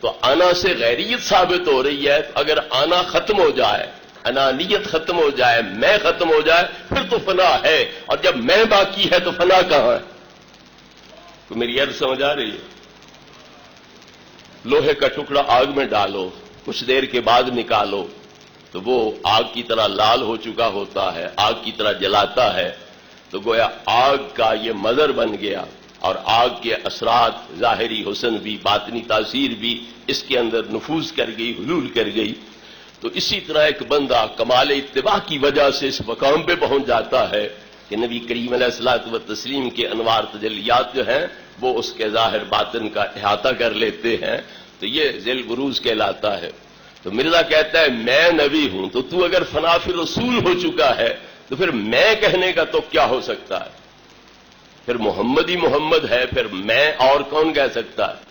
A: تو انا سے غیریت ثابت ہو رہی ہے. اگر انا ختم ہو جائے، انانیت ختم ہو جائے، میں ختم ہو جائے، پھر تو فنا ہے. اور جب میں باقی ہے تو فنا کہاں ہے؟ تو میری عرض سمجھ آ رہی ہے؟ لوہے کا ٹکڑا آگ میں ڈالو، کچھ دیر کے بعد نکالو تو وہ آگ کی طرح لال ہو چکا ہوتا ہے، آگ کی طرح جلاتا ہے. تو گویا آگ کا یہ مظہر بن گیا، اور آگ کے اثرات ظاہری حسن بھی باطنی تاثیر بھی اس کے اندر نفوذ کر گئی، حلول کر گئی. تو اسی طرح ایک بندہ کمال اتباع کی وجہ سے اس مقام پہ پہنچ جاتا ہے کہ نبی کریم علیہ الصلوۃ والتسلیم کے انوار تجلیات جو ہیں وہ اس کے ظاہر باطن کا احاطہ کر لیتے ہیں، تو یہ ذیل بروز کہلاتا ہے۔ تو مرزا کہتا ہے میں نبی ہوں، تو تو اگر فنا فی رسول ہو چکا ہے تو پھر میں کہنے کا تو کیا ہو سکتا ہے؟ پھر محمد ہی محمد ہے، پھر میں اور کون کہہ سکتا ہے؟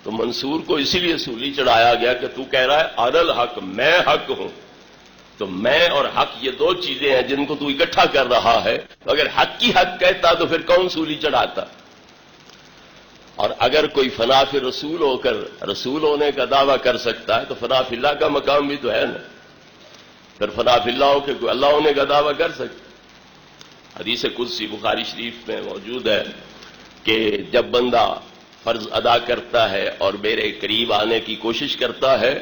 A: تو منصور کو اسی لیے سولی چڑھایا گیا کہ تو کہہ رہا ہے عدل حق، میں حق ہوں، تو میں اور حق یہ دو چیزیں ہیں جن کو تو اکٹھا کر رہا ہے، تو اگر حق کی حق کہتا تو پھر کون سولی چڑھاتا؟ اور اگر کوئی فنا فی رسول ہو کر رسول ہونے کا دعویٰ کر سکتا ہے تو فنا فی اللہ کا مقام بھی تو ہے نا، پھر فنا فی اللہ ہو کہ کوئی اللہ ہونے کا دعویٰ کر سکتا۔ حدیث قدسی بخاری شریف میں موجود ہے کہ جب بندہ فرض ادا کرتا ہے اور میرے قریب آنے کی کوشش کرتا ہے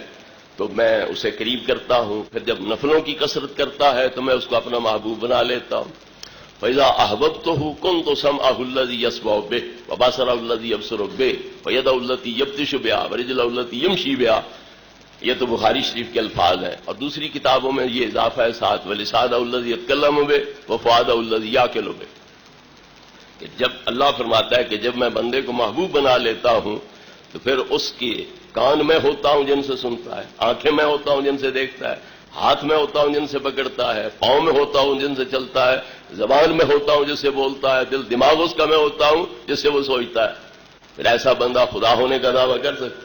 A: تو میں اسے قریب کرتا ہوں، پھر جب نفلوں کی کثرت کرتا ہے تو میں اس کو اپنا محبوب بنا لیتا ہوں۔ فَإِذَا أَحْبَبْتُهُ كُنْتُ سَمْعَهُ الَّذِي يَسْمَعُ بِهِ وَبَصَرَهُ الَّذِي يَبْصِرُ بِهِ وَيَدَهُ الَّتِي يَبْطِشُ بِهَا وَرِجْلَهُ الَّتِي يَمْشِي بِهَا، یہ تو بخاری شریف کے الفاظ ہیں، اور دوسری کتابوں میں یہ اضافہ ہے ساتھ وَلِسَانَهُ الَّذِي يَتَكَلَّمُ بِهِ وَفُؤَادَهُ الَّذِي يَعْقِلُ بِهِ، کہ جب اللہ فرماتا ہے کہ جب میں بندے کو محبوب بنا لیتا ہوں تو پھر اس کے کان میں ہوتا ہوں جن سے سنتا ہے، آنکھیں میں ہوتا ہوں جن سے دیکھتا ہے، ہاتھ میں ہوتا ہوں جن سے پکڑتا ہے، پاؤں میں ہوتا ہوں جن سے چلتا ہے، زبان میں ہوتا ہوں جس سے بولتا ہے، دل دماغ اس کا میں ہوتا ہوں جس سے وہ سوچتا ہے، پھر ایسا بندہ خدا ہونے کا دعویٰ کر سکتا؟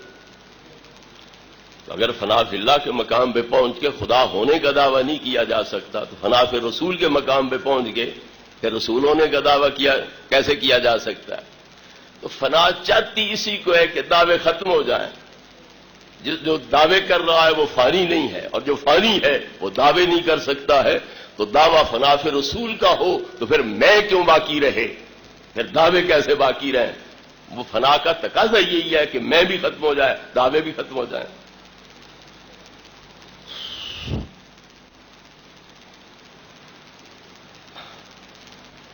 A: تو اگر فنا فی اللہ کے مقام پہ پہنچ کے خدا ہونے کا دعویٰ نہیں کیا جا سکتا تو فنا فی رسول کے مقام پہ پہنچ کے پھر رسول ہونے کا دعویٰ کیسے کیا جا سکتا ہے؟ تو فنا چاہتی اسی کو ہے کہ دعوے ختم ہو جائیں، جو دعوے کر رہا ہے وہ فانی نہیں ہے، اور جو فانی ہے وہ دعوے نہیں کر سکتا ہے، تو دعویٰ فنا فی رسول کا ہو تو پھر میں کیوں باقی رہے، پھر دعوے کیسے باقی رہیں؟ وہ فنا کا تقاضا یہی ہے کہ میں بھی ختم ہو جائے، دعوے بھی ختم ہو جائیں۔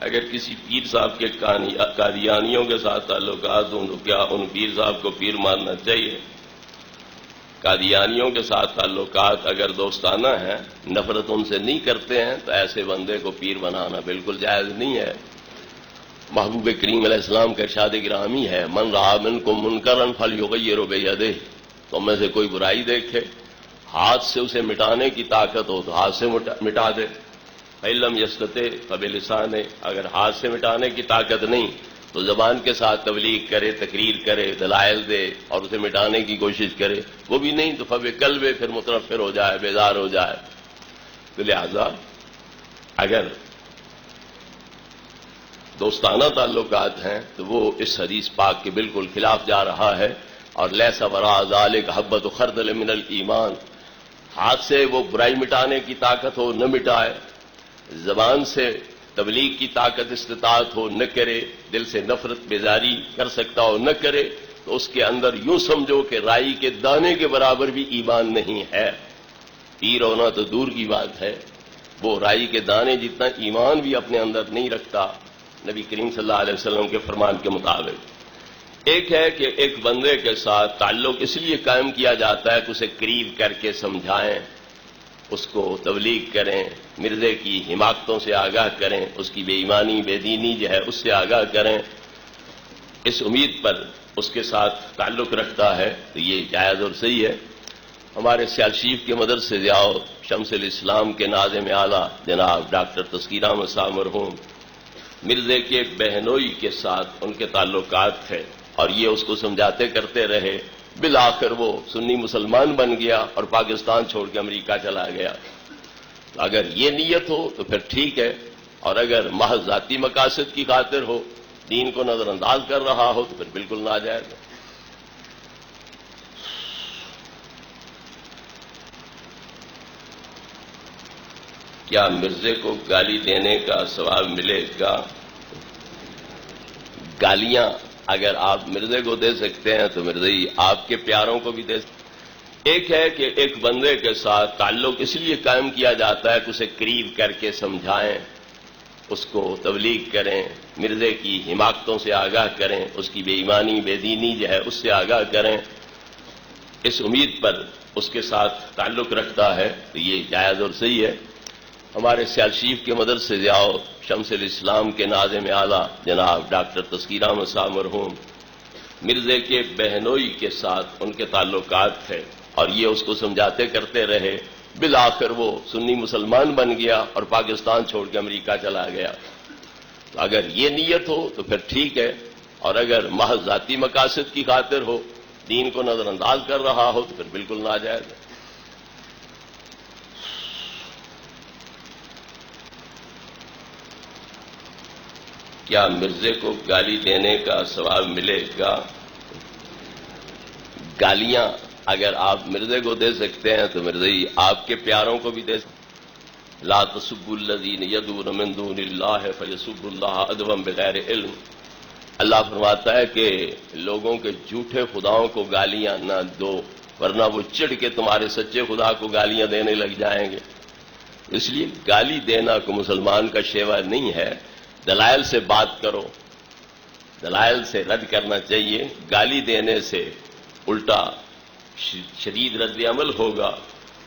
A: اگر کسی پیر صاحب کے قادیانیوں کے ساتھ تعلقات ہوں تو کیا ان پیر صاحب کو پیر ماننا چاہیے؟ قادیانیوں کے ساتھ تعلقات اگر دوستانہ ہیں، نفرت ان سے نہیں کرتے ہیں، تو ایسے بندے کو پیر بنانا بالکل جائز نہیں ہے۔ محبوب کریم علیہ السلام کا ارشاد گرامی ہے من رأى منکم منکرا فلیغیرہ بیدہ، تم میں سے کوئی برائی دیکھے ہاتھ سے اسے مٹانے کی طاقت ہو تو ہاتھ سے مٹا دے، فإن لم یستطع فبلسانہ، اگر ہاتھ سے مٹانے کی طاقت نہیں تو زبان کے ساتھ تبلیغ کرے، تقریر کرے، دلائل دے اور اسے مٹانے کی کوشش کرے، وہ بھی نہیں تو فبقلب، پھر متنفر ہو جائے، بیزار ہو جائے۔ تو لہذا اگر دوستانہ تعلقات ہیں تو وہ اس حدیث پاک کے بالکل خلاف جا رہا ہے، اور لیس وراء ذلک حبۃ خردل من الایمان، ہاتھ سے وہ برائی مٹانے کی طاقت ہو نہ مٹائے، زبان سے تبلیغ کی طاقت استطاعت ہو نہ کرے، دل سے نفرت بیزاری کر سکتا ہو نہ کرے، تو اس کے اندر یوں سمجھو کہ رائی کے دانے کے برابر بھی ایمان نہیں ہے۔ پیر ہونا تو دور کی بات ہے، وہ رائی کے دانے جتنا ایمان بھی اپنے اندر نہیں رکھتا نبی کریم صلی اللہ علیہ وسلم کے فرمان کے مطابق۔ ایک ہے کہ ایک بندے کے ساتھ تعلق اس لیے قائم کیا جاتا ہے کہ اسے قریب کر کے سمجھائیں، اس کو تبلیغ کریں، مرزے کی حماقتوں سے آگاہ کریں، اس کی بے ایمانی بے دینی جو ہے اس سے آگاہ کریں، اس امید پر اس کے ساتھ تعلق رکھتا ہے تو یہ جائز اور صحیح ہے۔ ہمارے سیال شریف کے مدرسے ضیاء شمس الاسلام کے ناظم اعلیٰ جناب ڈاکٹر تذکیر احمد صاحب مرحوم مرزے کے بہنوئی کے ساتھ ان کے تعلقات تھے، اور یہ اس کو سمجھاتے کرتے رہے، بالآخر وہ سنی مسلمان بن گیا اور پاکستان چھوڑ کے امریکہ چلا گیا۔ اگر یہ نیت ہو تو پھر ٹھیک ہے، اور اگر محض ذاتی مقاصد کی خاطر ہو، دین کو نظر انداز کر رہا ہو تو پھر بالکل ناجائز ہے۔ کیا مرزے کو گالی دینے کا ثواب ملے گا؟ گالیاں اگر آپ مرزے کو دے سکتے ہیں تو مرزے آپ کے پیاروں کو بھی دے سکتے ہیں۔ ایک ہے کہ ایک بندے کے ساتھ تعلق اس لیے قائم کیا جاتا ہے کہ اسے قریب کر کے سمجھائیں، اس کو تبلیغ کریں، مرزے کی حماقتوں سے آگاہ کریں، اس کی بے ایمانی بے دینی جو ہے اس سے آگاہ کریں، اس امید پر اس کے ساتھ تعلق رکھتا ہے تو یہ جائز اور صحیح ہے۔ ہمارے سیال شریف کے مدرسے ضیاء شمس الاسلام کے ناظم اعلیٰ جناب ڈاکٹر تذکیر احمد صاحب مرحوم مرزے کے بہنوئی کے ساتھ ان کے تعلقات تھے، اور یہ اس کو سمجھاتے کرتے رہے، بالآخر وہ سنی مسلمان بن گیا اور پاکستان چھوڑ کے امریکہ چلا گیا۔ تو اگر یہ نیت ہو تو پھر ٹھیک ہے، اور اگر محض ذاتی مقاصد کی خاطر ہو، دین کو نظر انداز کر رہا ہو، تو پھر بالکل ناجائز ہے۔ کیا مرزے کو گالی دینے کا ثواب ملے گا؟ گالیاں اگر آپ مرزے کو دے سکتے ہیں تو مرزے آپ کے پیاروں کو بھی دے سکتے ہیں۔ لا تسبوا الذین یدعون من دون اللہ فیسبوا اللہ عدوا بغیر علم۔ اللہ فرماتا ہے کہ لوگوں کے جھوٹے خداؤں کو گالیاں نہ دو، ورنہ وہ چڑھ کے تمہارے سچے خدا کو گالیاں دینے لگ جائیں گے۔ اس لیے گالی دینا کو مسلمان کا شیوا نہیں ہے۔ دلائل سے بات کرو، دلائل سے رد کرنا چاہیے۔ گالی دینے سے الٹا شدید رد عمل ہوگا،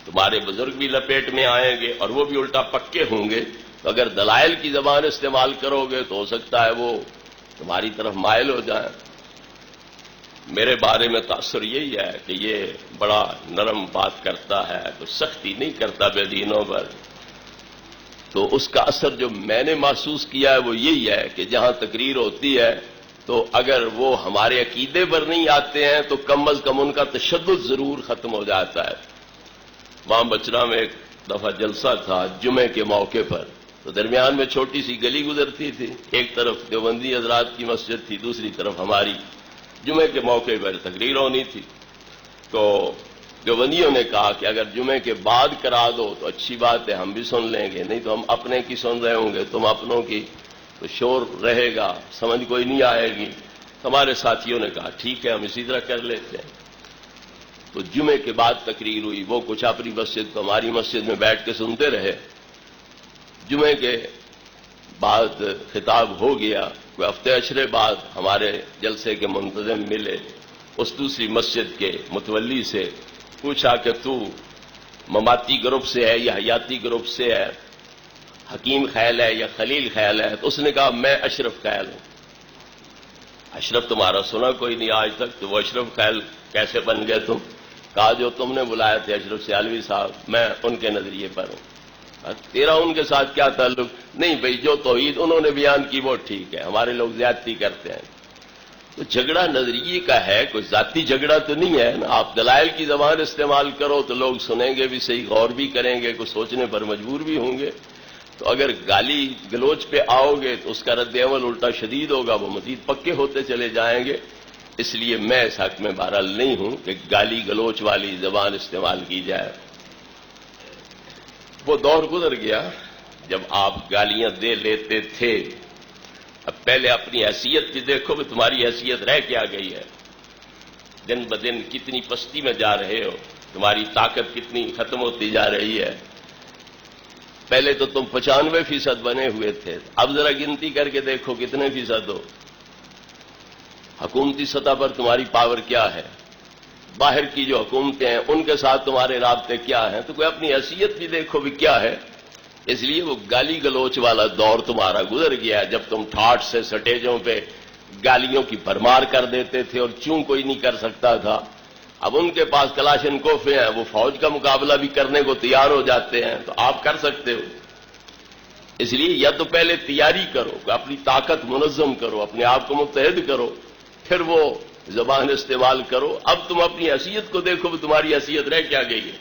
A: تمہارے بزرگ بھی لپیٹ میں آئیں گے اور وہ بھی الٹا پکے ہوں گے۔ تو اگر دلائل کی زبان استعمال کرو گے تو ہو سکتا ہے وہ تمہاری طرف مائل ہو جائیں۔ میرے بارے میں تاثر یہی ہے کہ یہ بڑا نرم بات کرتا ہے، تو سختی نہیں کرتا بے دینوں پر۔ تو اس کا اثر جو میں نے محسوس کیا ہے وہ یہی ہے کہ جہاں تقریر ہوتی ہے تو اگر وہ ہمارے عقیدے پر نہیں آتے ہیں تو کم از کم ان کا تشدد ضرور ختم ہو جاتا ہے۔ وہاں بچرا میں ایک دفعہ جلسہ تھا جمعے کے موقع پر، تو درمیان میں چھوٹی سی گلی گزرتی تھی، ایک طرف دیوبندی حضرات کی مسجد تھی، دوسری طرف ہماری۔ جمعے کے موقع پر تقریر ہونی تھی، تو دیوبندیوں نے کہا کہ اگر جمعے کے بعد کرا دو تو اچھی بات ہے، ہم بھی سن لیں گے، نہیں تو ہم اپنے کی سن رہے ہوں گے، تم اپنوں کی، تو شور رہے گا، سمجھ کوئی نہیں آئے گی۔ ہمارے ساتھیوں نے کہا ٹھیک ہے، ہم اسی طرح کر لیتے ہیں۔ تو جمعے کے بعد تقریر ہوئی، وہ کچھ اپنی مسجد کو ہماری مسجد میں بیٹھ کے سنتے رہے۔ جمعے کے بعد خطاب ہو گیا، کوئی ہفتے اشرے بعد ہمارے جلسے کے منتظم ملے، اس دوسری مسجد کے متولی سے پوچھا کہ تو مماتی گروپ سے ہے یا حیاتی گروپ سے ہے، حکیم خیل ہے یا خلیل خیل ہے؟ تو اس نے کہا میں اشرف خیل ہوں۔ اشرف تمہارا سنا کوئی نہیں آج تک، تو وہ اشرف خیل کیسے بن گئے تم؟ کہا جو تم نے بلایا تھے اشرف سیالوی صاحب، میں ان کے نظریے پر ہوں۔ تیرا ان کے ساتھ کیا تعلق؟ نہیں بھئی، جو توحید انہوں نے بیان کی وہ ٹھیک ہے، ہمارے لوگ زیادتی کرتے ہیں۔ تو جھگڑا نظریے کا ہے، کوئی ذاتی جھگڑا تو نہیں ہے نا۔ آپ دلائل کی زبان استعمال کرو تو لوگ سنیں گے بھی صحیح، غور بھی کریں گے، کچھ سوچنے پر مجبور بھی ہوں گے۔ تو اگر گالی گلوچ پہ آؤ گے تو اس کا رد عمل الٹا شدید ہوگا، وہ مزید پکے ہوتے چلے جائیں گے۔ اس لیے میں اس حق میں بہرحال نہیں ہوں کہ گالی گلوچ والی زبان استعمال کی جائے۔ وہ دور گزر گیا جب آپ گالیاں دے لیتے تھے۔ اب پہلے اپنی حیثیت بھی دیکھو کہ تمہاری حیثیت رہ کیا گئی ہے، دن بدن کتنی پستی میں جا رہے ہو، تمہاری طاقت کتنی ختم ہوتی جا رہی ہے۔ پہلے تو تم 95% بنے ہوئے تھے، اب ذرا گنتی کر کے دیکھو کتنے فیصد ہو۔ حکومتی سطح پر تمہاری پاور کیا ہے، باہر کی جو حکومتیں ہیں ان کے ساتھ تمہارے رابطے کیا ہیں، تو کوئی اپنی حیثیت بھی دیکھو بھی کیا ہے۔ اس لیے وہ گالی گلوچ والا دور تمہارا گزر گیا، جب تم ٹھاٹ سے سٹیجوں پہ گالیوں کی بھرمار کر دیتے تھے اور چوں کوئی نہیں کر سکتا تھا۔ اب ان کے پاس کلاشن کوفے ہیں، وہ فوج کا مقابلہ بھی کرنے کو تیار ہو جاتے ہیں، تو آپ کر سکتے ہو۔ اس لیے یا تو پہلے تیاری کرو، اپنی طاقت منظم کرو، اپنے آپ کو متحد کرو، پھر وہ زبان استعمال کرو۔ اب تم اپنی حیثیت کو دیکھو کہ تمہاری حیثیت رہ کیا گئی ہے۔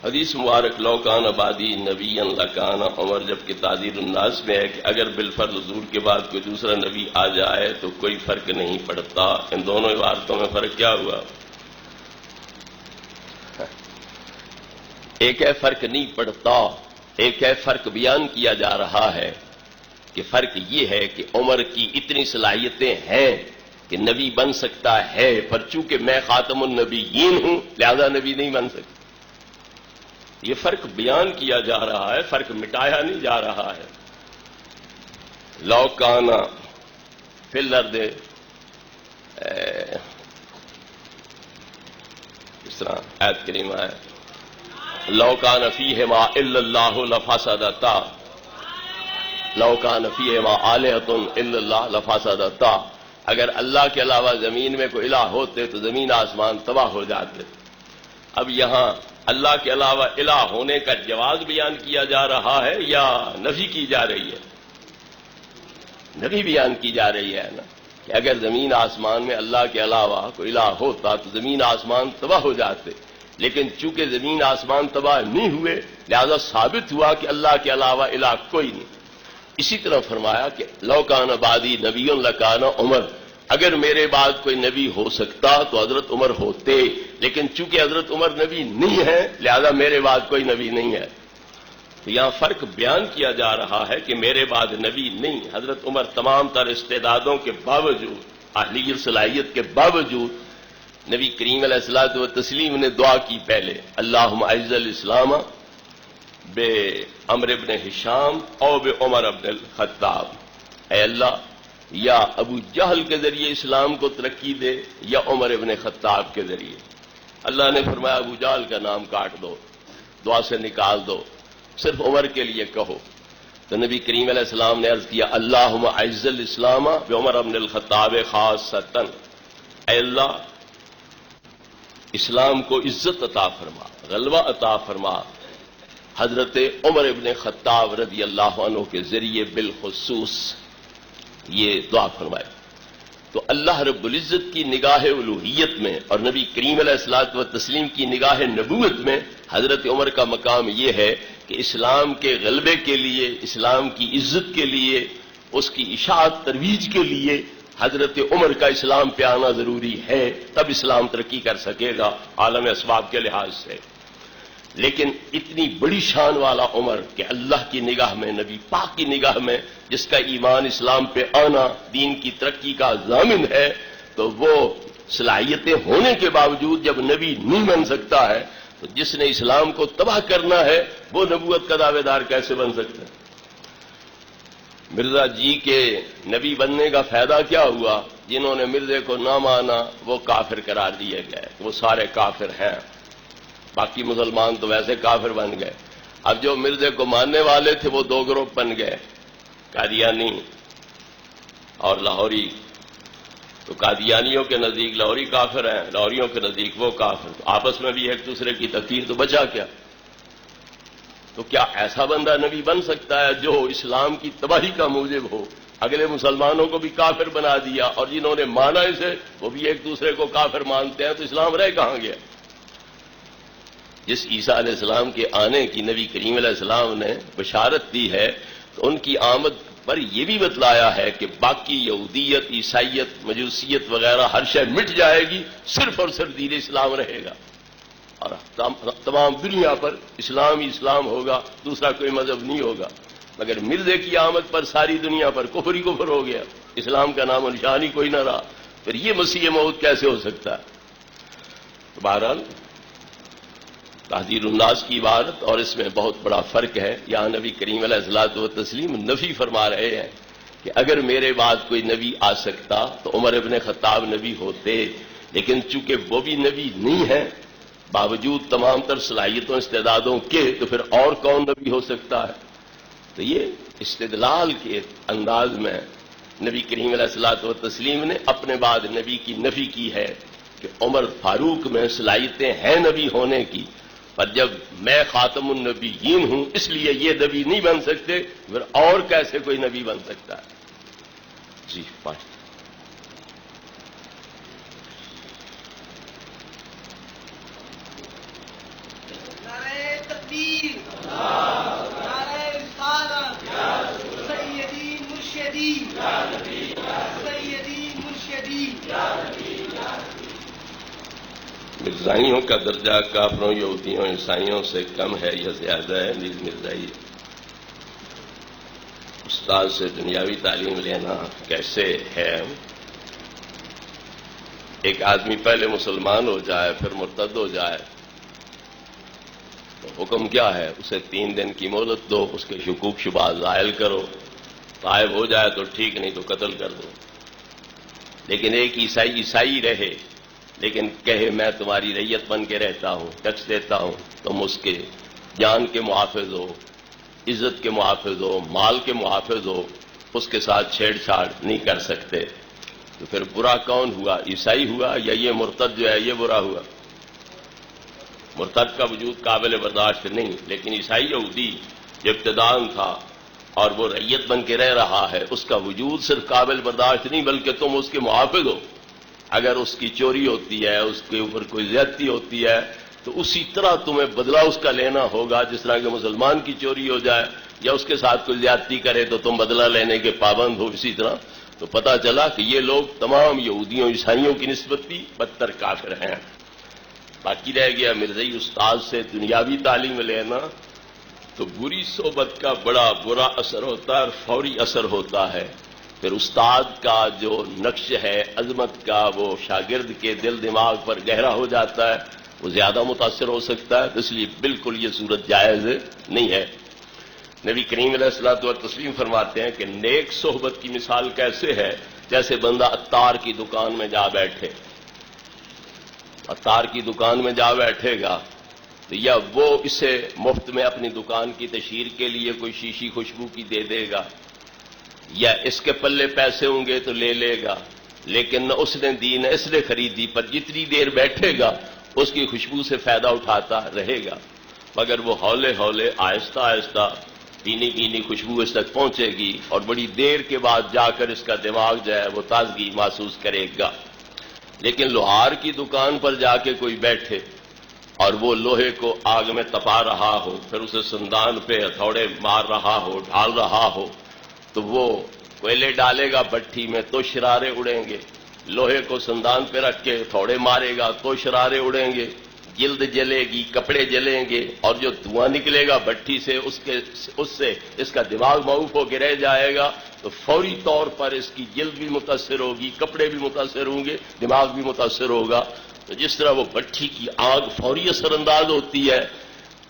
A: حدیث مبارک لو کان عبادی نبی لکان عمر، جبکہ تعدیر الناس میں ہے کہ اگر بالفرض حضور کے بعد کوئی دوسرا نبی آ جائے تو کوئی فرق نہیں پڑتا۔ ان دونوں عبارتوں میں فرق کیا ہوا؟ ایک ہے فرق نہیں پڑتا، ایک ہے فرق بیان کیا جا رہا ہے کہ فرق یہ ہے کہ عمر کی اتنی صلاحیتیں ہیں کہ نبی بن سکتا ہے، پر چونکہ میں خاتم النبیین ہوں لہذا نبی نہیں بن سکتا۔ یہ فرق بیان کیا جا رہا ہے، فرق مٹایا نہیں جا رہا ہے۔ لو کانا فی الارض اس طرح آیت کریمہ ہے لو کان فیہما الا اللہ لفسدتا، لو کان فیہما آلہۃ الا اللہ لفسدتا، اگر اللہ کے علاوہ زمین میں کوئی الہ ہوتے تو زمین آسمان تباہ ہو جاتے۔ اب یہاں اللہ کے علاوہ الہ ہونے کا جواز بیان کیا جا رہا ہے یا نفی کی جا رہی ہے؟ نفی بیان کی جا رہی ہے نا، کہ اگر زمین آسمان میں اللہ کے علاوہ کوئی الہ ہوتا تو زمین آسمان تباہ ہو جاتے، لیکن چونکہ زمین آسمان تباہ نہیں ہوئے لہذا ثابت ہوا کہ اللہ کے علاوہ الہ کوئی نہیں۔ اسی طرح فرمایا کہ لو کان بعدی نبی لکان عمر، اگر میرے بعد کوئی نبی ہو سکتا تو حضرت عمر ہوتے، لیکن چونکہ حضرت عمر نبی نہیں ہے لہذا میرے بعد کوئی نبی نہیں ہے۔ تو یہاں فرق بیان کیا جا رہا ہے کہ میرے بعد نبی نہیں، حضرت عمر تمام تر استعدادوں کے باوجود، اہلیت صلاحیت کے باوجود، نبی کریم علیہ الصلوۃ والتسلیم نے دعا کی پہلے اللہم اعز الاسلام بے عمرو بن ہشام او بے عمر بن الخطاب، اے اللہ یا ابو جہل کے ذریعے اسلام کو ترقی دے یا عمر بن خطاب کے ذریعے۔ اللہ نے فرمایا ابو جہل کا نام کاٹ دو، دعا سے نکال دو، صرف عمر کے لیے کہو۔ تو نبی کریم علیہ السلام نے عرض کیا اللہم اعز الاسلام بعمر بن الخطاب خاصۃ، اے اللہ اسلام کو عزت عطا فرما، غلبہ عطا فرما حضرت عمر ابن خطاب رضی اللہ عنہ کے ذریعے بالخصوص، یہ دعا فرمائے۔ تو اللہ رب العزت کی نگاہ الوہیت میں اور نبی کریم علیہ الصلوۃ والتسلیم کی نگاہ نبوت میں حضرت عمر کا مقام یہ ہے کہ اسلام کے غلبے کے لیے، اسلام کی عزت کے لیے، اس کی اشاعت ترویج کے لیے حضرت عمر کا اسلام پہ آنا ضروری ہے، تب اسلام ترقی کر سکے گا عالم اسباب کے لحاظ سے۔ لیکن اتنی بڑی شان والا عمر کہ اللہ کی نگاہ میں، نبی پاک کی نگاہ میں جس کا ایمان اسلام پہ آنا دین کی ترقی کا ضامن ہے، تو وہ صلاحیتیں ہونے کے باوجود جب نبی نہیں بن سکتا ہے تو جس نے اسلام کو تباہ کرنا ہے وہ نبوت کا دعوے دار کیسے بن سکتا ہے؟ مرزا جی کے نبی بننے کا فائدہ کیا ہوا؟ جنہوں نے مرزے کو نہ مانا وہ کافر قرار دیے گئے، وہ سارے کافر ہیں، باقی مسلمان تو ویسے کافر بن گئے۔ اب جو مرزے کو ماننے والے تھے وہ دو گروپ بن گئے، قادیانی اور لاہوری۔ تو قادیانیوں کے نزدیک لاہوری کافر ہیں، لاہوریوں کے نزدیک وہ کافر، تو آپس میں بھی ایک دوسرے کی تکفیر، تو بچا کیا؟ تو کیا ایسا بندہ نبی بن سکتا ہے جو اسلام کی تباہی کا موجب ہو؟ اگلے مسلمانوں کو بھی کافر بنا دیا اور جنہوں نے مانا اسے وہ بھی ایک دوسرے کو کافر مانتے ہیں، تو اسلام رہ کہاں گیا؟ جس عیسیٰ علیہ السلام کے آنے کی نبی کریم علیہ السلام نے بشارت دی ہے تو ان کی آمد پر یہ بھی بتلایا ہے کہ باقی یہودیت، عیسائیت، مجوسیت وغیرہ ہر شے مٹ جائے گی، صرف اور صرف دین اسلام رہے گا، اور تمام دنیا پر اسلام ہی اسلام ہوگا، دوسرا کوئی مذہب نہیں ہوگا۔ مگر مرزے کی آمد پر ساری دنیا پر کفر ہی کفر ہو گیا، اسلام کا نام و نشان ہی کوئی نہ رہا، پھر یہ مسیح موعود کیسے ہو سکتا ہے؟ تو بہرحال تحذیر الناس کی عبارت اور اس میں بہت بڑا فرق ہے۔ یہاں نبی کریم علیہ الصلوۃ والتسلیم نفی فرما رہے ہیں کہ اگر میرے بعد کوئی نبی آ سکتا تو عمر ابن خطاب نبی ہوتے، لیکن چونکہ وہ بھی نبی نہیں ہے باوجود تمام تر صلاحیتوں استعدادوں کے، تو پھر اور کون نبی ہو سکتا ہے؟ تو یہ استدلال کے انداز میں نبی کریم علیہ الصلوۃ والتسلیم نے اپنے بعد نبی کی نفی کی ہے کہ عمر فاروق میں صلاحیتیں ہیں نبی ہونے کی، پر جب میں خاتم النبیین ہوں اس لیے یہ نبی نہیں بن سکتے، پھر اور کیسے کوئی نبی بن سکتا ہے؟ جی پانچ مرزائیوں کا درجہ کافروں، یہودیوں، عیسائیوں سے کم ہے یا زیادہ ہے؟ نیز مرزائی استاد سے دنیاوی تعلیم لینا کیسے ہے؟ ایک آدمی پہلے مسلمان ہو جائے پھر مرتد ہو جائے تو حکم کیا ہے؟ اسے 3 دن کی مہلت دو، اس کے شکوک شبہات زائل کرو، غائب ہو جائے تو ٹھیک، نہیں تو قتل کر دو۔ لیکن ایک عیسائی رہے لیکن کہے میں تمہاری رعیت بن کے رہتا ہوں، ٹیکس دیتا ہوں، تم اس کے جان کے محافظ ہو، عزت کے محافظ ہو، مال کے محافظ ہو، اس کے ساتھ چھیڑ چھاڑ نہیں کر سکتے، تو پھر برا کون ہوا؟ عیسائی ہوا یا یہ مرتد جو ہے یہ برا ہوا؟ مرتد کا وجود قابل برداشت نہیں، لیکن عیسائی یہودی جو ابتداءً تھا اور وہ رعیت بن کے رہ رہا ہے، اس کا وجود صرف قابل برداشت نہیں بلکہ تم اس کے محافظ ہو۔ اگر اس کی چوری ہوتی ہے، اس کے اوپر کوئی زیادتی ہوتی ہے، تو اسی طرح تمہیں بدلہ اس کا لینا ہوگا، جس طرح کہ مسلمان کی چوری ہو جائے یا اس کے ساتھ کوئی زیادتی کرے تو تم بدلہ لینے کے پابند ہو، اسی طرح۔ تو پتہ چلا کہ یہ لوگ تمام یہودیوں عیسائیوں کی نسبت بھی بدتر کافر ہیں۔ باقی رہ گیا مرزائی استاد سے دنیاوی تعلیم لینا، تو بری صحبت کا بڑا برا اثر ہوتا ہے اور فوری اثر ہوتا ہے۔ پھر استاد کا جو نقش ہے عظمت کا، وہ شاگرد کے دل دماغ پر گہرا ہو جاتا ہے، وہ زیادہ متاثر ہو سکتا ہے، اس لیے بالکل یہ صورت جائز نہیں ہے۔ نبی کریم علیہ الصلوۃ والتسلیم فرماتے ہیں کہ نیک صحبت کی مثال کیسے ہے؟ جیسے بندہ عطار کی دکان میں جا بیٹھے، عطار کی دکان میں جا بیٹھے گا تو یا وہ اسے مفت میں اپنی دکان کی تشہیر کے لیے کوئی شیشی خوشبو کی دے دے گا، یا اس کے پلے پیسے ہوں گے تو لے لے گا، لیکن نہ اس نے دی نہ اس نے خریدی، پر جتنی دیر بیٹھے گا اس کی خوشبو سے فائدہ اٹھاتا رہے گا، مگر وہ ہولے ہولے آہستہ آہستہ بینی بینی خوشبو اس تک پہنچے گی اور بڑی دیر کے بعد جا کر اس کا دماغ جو ہے وہ تازگی محسوس کرے گا۔ لیکن لوہار کی دکان پر جا کے کوئی بیٹھے اور وہ لوہے کو آگ میں تپا رہا ہو، پھر اسے سندان پہ ہتھوڑے مار رہا ہو، ڈھال رہا ہو، تو وہ کوئلے ڈالے گا بھٹی میں تو شرارے اڑیں گے، لوہے کو سندان پہ رکھ کے تھوڑے مارے گا تو شرارے اڑیں گے، جلد جلے گی، کپڑے جلیں گے، اور جو دھواں نکلے گا بھٹی سے اس سے اس کا دماغ معوف ہو کے رہ جائے گا، تو فوری طور پر اس کی جلد بھی متاثر ہوگی، کپڑے بھی متاثر ہوں گے، دماغ بھی متاثر ہوگا۔ تو جس طرح وہ بھٹی کی آگ فوری اثر انداز ہوتی ہے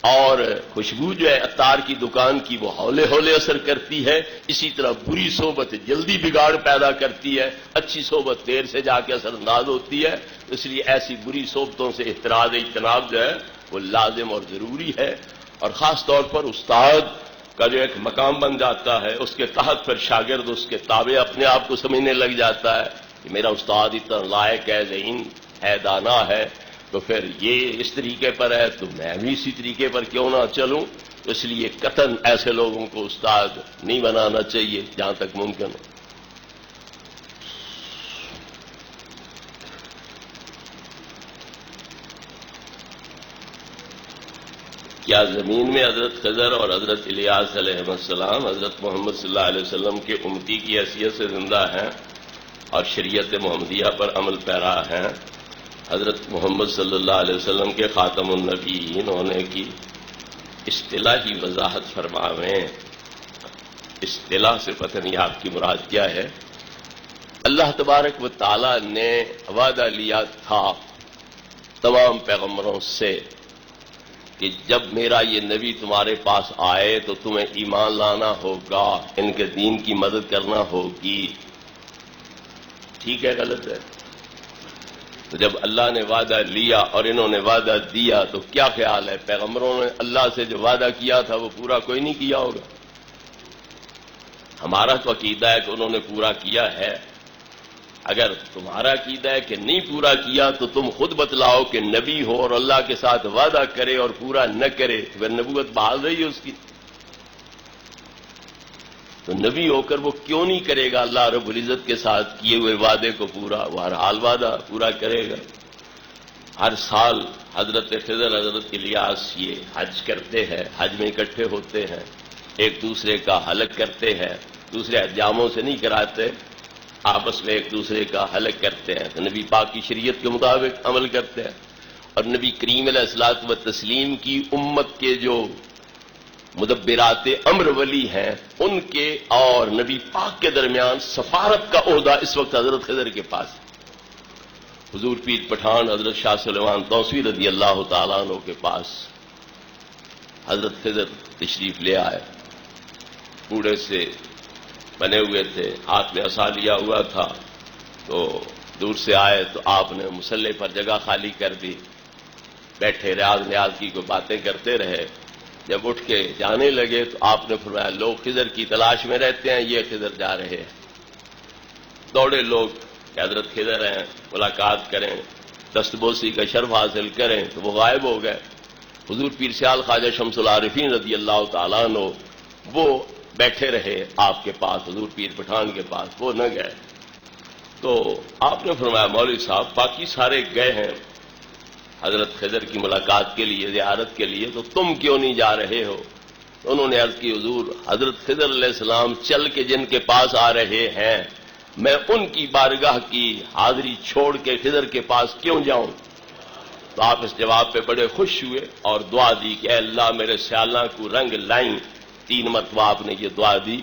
A: اور خوشبو جو ہے عطار کی دکان کی وہ ہولے ہولے اثر کرتی ہے، اسی طرح بری صحبت جلدی بگاڑ پیدا کرتی ہے، اچھی صحبت دیر سے جا کے اثر انداز ہوتی ہے۔ اس لیے ایسی بری صحبتوں سے احتراز اجتناب جو ہے وہ لازم اور ضروری ہے، اور خاص طور پر استاد کا جو ایک مقام بن جاتا ہے، اس کے تحت پھر شاگرد اس کے تابع اپنے آپ کو سمجھنے لگ جاتا ہے کہ میرا استاد اتنا لائق ہے، ذہین ہے، دانا ہے، تو پھر یہ اس طریقے پر ہے تو میں بھی اسی طریقے پر کیوں نہ چلوں۔ اس لیے قطعاً ایسے لوگوں کو استاد نہیں بنانا چاہیے جہاں تک ممکن ہو۔ کیا زمین میں حضرت خضر اور حضرت الیاس علیہ السلام حضرت محمد صلی اللہ علیہ وسلم کے امتی کی حیثیت سے زندہ ہیں اور شریعت محمدیہ پر عمل پیرا ہیں؟ حضرت محمد صلی اللہ علیہ وسلم کے خاتم النبیین ہونے کی اصطلاحی وضاحت فرماویں۔ اصطلاح سے پتہ نہیں آپ کی مراد کیا ہے؟ اللہ تبارک و تعالی نے وعدہ لیا تھا تمام پیغمبروں سے کہ جب میرا یہ نبی تمہارے پاس آئے تو تمہیں ایمان لانا ہوگا، ان کے دین کی مدد کرنا ہوگی۔ ٹھیک ہے غلط ہے؟ تو جب اللہ نے وعدہ لیا اور انہوں نے وعدہ دیا تو کیا خیال ہے پیغمبروں نے اللہ سے جو وعدہ کیا تھا وہ پورا کوئی نہیں کیا ہوگا؟ ہمارا تو عقیدہ ہے کہ انہوں نے پورا کیا ہے۔ اگر تمہارا عقیدہ ہے کہ نہیں پورا کیا تو تم خود بتلاؤ کہ نبی ہو اور اللہ کے ساتھ وعدہ کرے اور پورا نہ کرے، پھر نبوت بحال رہی ہے اس کی؟ تو نبی ہو کر وہ کیوں نہیں کرے گا اللہ رب العزت کے ساتھ کیے ہوئے وعدے کو پورا؟ وہ ہر حال وعدہ پورا کرے گا۔ ہر سال حضرت خضر حضرت الیاس یہ حج کرتے ہیں، حج میں اکٹھے ہوتے ہیں، ایک دوسرے کا حلق کرتے ہیں، دوسرے حجاموں سے نہیں کراتے، آپس میں ایک دوسرے کا حلق کرتے ہیں، تو نبی پاک کی شریعت کے مطابق عمل کرتے ہیں، اور نبی کریم علیہ الصلوۃ والتسلیم کی امت کے جو مدبرات امر ولی ہیں ان کے اور نبی پاک کے درمیان سفارت کا عہدہ اس وقت حضرت خضر کے پاس ہے۔ حضور پیر پٹھان حضرت شاہ سلیمان توسیع رضی اللہ تعالیٰ عنہ کے پاس حضرت خضر تشریف لے آئے، کوڑے سے بنے ہوئے تھے، ہاتھ میں عصا لیا ہوا تھا، تو دور سے آئے تو آپ نے مصلی پر جگہ خالی کر دی، بیٹھے ریاض نیاز کی کوئی باتیں کرتے رہے۔ جب اٹھ کے جانے لگے تو آپ نے فرمایا لوگ خضر کی تلاش میں رہتے ہیں، یہ خضر جا رہے ہیں۔ دوڑے لوگ کہ حضرت خضر ہیں، ملاقات کریں، دستبوسی کا شرف حاصل کریں، تو وہ غائب ہو گئے۔ حضور پیر سیال خواجہ شمس العارفین رضی اللہ تعالیٰ عنہ وہ بیٹھے رہے آپ کے پاس، حضور پیر پٹھان کے پاس، وہ نہ گئے۔ تو آپ نے فرمایا مولوی صاحب باقی سارے گئے ہیں حضرت خضر کی ملاقات کے لیے، زیارت کے لیے، تو تم کیوں نہیں جا رہے ہو؟ تو انہوں نے عرض کی حضور حضرت خضر علیہ السلام چل کے جن کے پاس آ رہے ہیں، میں ان کی بارگاہ کی حاضری چھوڑ کے خضر کے پاس کیوں جاؤں؟ تو آپ اس جواب پہ بڑے خوش ہوئے اور دعا دی کہ اے اللہ میرے سیالاں کو رنگ لائیں۔ 3 مرتبہ آپ نے یہ دعا دی۔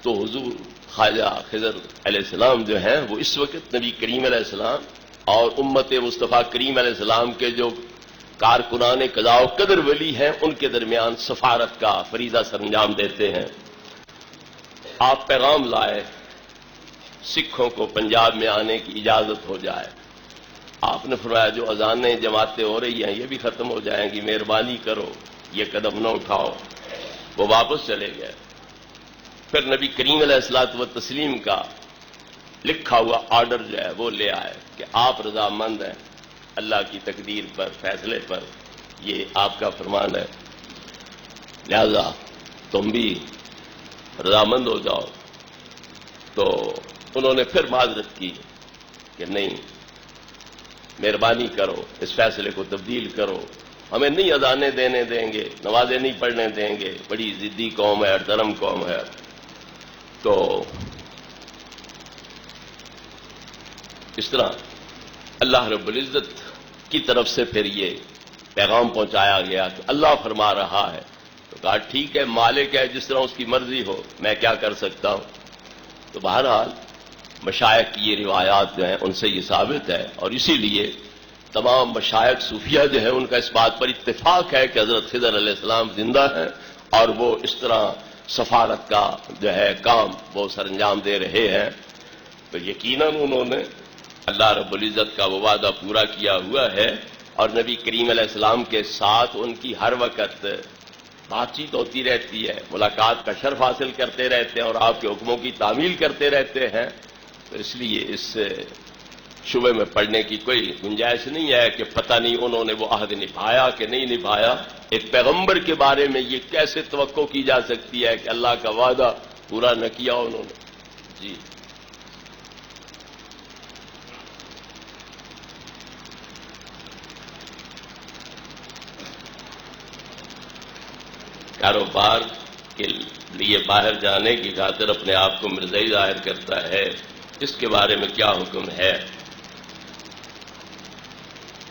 A: تو حضور خواجہ خضر علیہ السلام جو ہیں وہ اس وقت نبی کریم علیہ السلام اور امت مصطفیٰ کریم علیہ السلام کے جو کارکنان قضاء و قدر ولی ہیں ان کے درمیان سفارت کا فریضہ سر انجام دیتے ہیں۔ آپ پیغام لائے سکھوں کو پنجاب میں آنے کی اجازت ہو جائے۔ آپ نے فرمایا جو اذانیں جماعتیں ہو رہی ہیں یہ بھی ختم ہو جائیں گی، مہربانی کرو یہ قدم نہ اٹھاؤ۔ وہ واپس چلے گئے۔ پھر نبی کریم علیہ الصلوۃ والتسلیم کا لکھا ہوا آرڈر جو ہے وہ لے آئے کہ آپ رضامند ہیں اللہ کی تقدیر پر، فیصلے پر، یہ آپ کا فرمان ہے، لہذا تم بھی رضامند ہو جاؤ۔ تو انہوں نے پھر معذرت کی کہ نہیں، مہربانی کرو اس فیصلے کو تبدیل کرو، ہمیں نہیں اذانیں دینے دیں گے، نمازیں نہیں پڑھنے دیں گے، بڑی ضدی قوم ہے، درم قوم ہے۔ تو اس طرح اللہ رب العزت کی طرف سے پھر یہ پیغام پہنچایا گیا کہ اللہ فرما رہا ہے۔ تو کہا ٹھیک ہے، مالک ہے، جس طرح اس کی مرضی ہو، میں کیا کر سکتا ہوں۔ تو بہرحال مشائخ کی یہ روایات جو ہیں ان سے یہ ثابت ہے، اور اسی لیے تمام مشائخ صوفیہ جو ہیں ان کا اس بات پر اتفاق ہے کہ حضرت خضر علیہ السلام زندہ ہیں اور وہ اس طرح سفارت کا جو ہے کام وہ سر انجام دے رہے ہیں۔ تو یقیناً انہوں نے اللہ رب العزت کا وہ وعدہ پورا کیا ہوا ہے، اور نبی کریم علیہ السلام کے ساتھ ان کی ہر وقت بات چیت ہوتی رہتی ہے، ملاقات کا شرف حاصل کرتے رہتے ہیں اور آپ کے حکموں کی تعمیل کرتے رہتے ہیں۔ تو اس لیے اس شبے میں پڑھنے کی کوئی گنجائش نہیں ہے کہ پتہ نہیں انہوں نے وہ عہد نبھایا کہ نہیں نبھایا۔ ایک پیغمبر کے بارے میں یہ کیسے توقع کی جا سکتی ہے کہ اللہ کا وعدہ پورا نہ کیا انہوں نے؟ جی کاروبار کے لیے باہر جانے کی خاطر اپنے آپ کو مرزائی ظاہر کرتا ہے، اس کے بارے میں کیا حکم ہے؟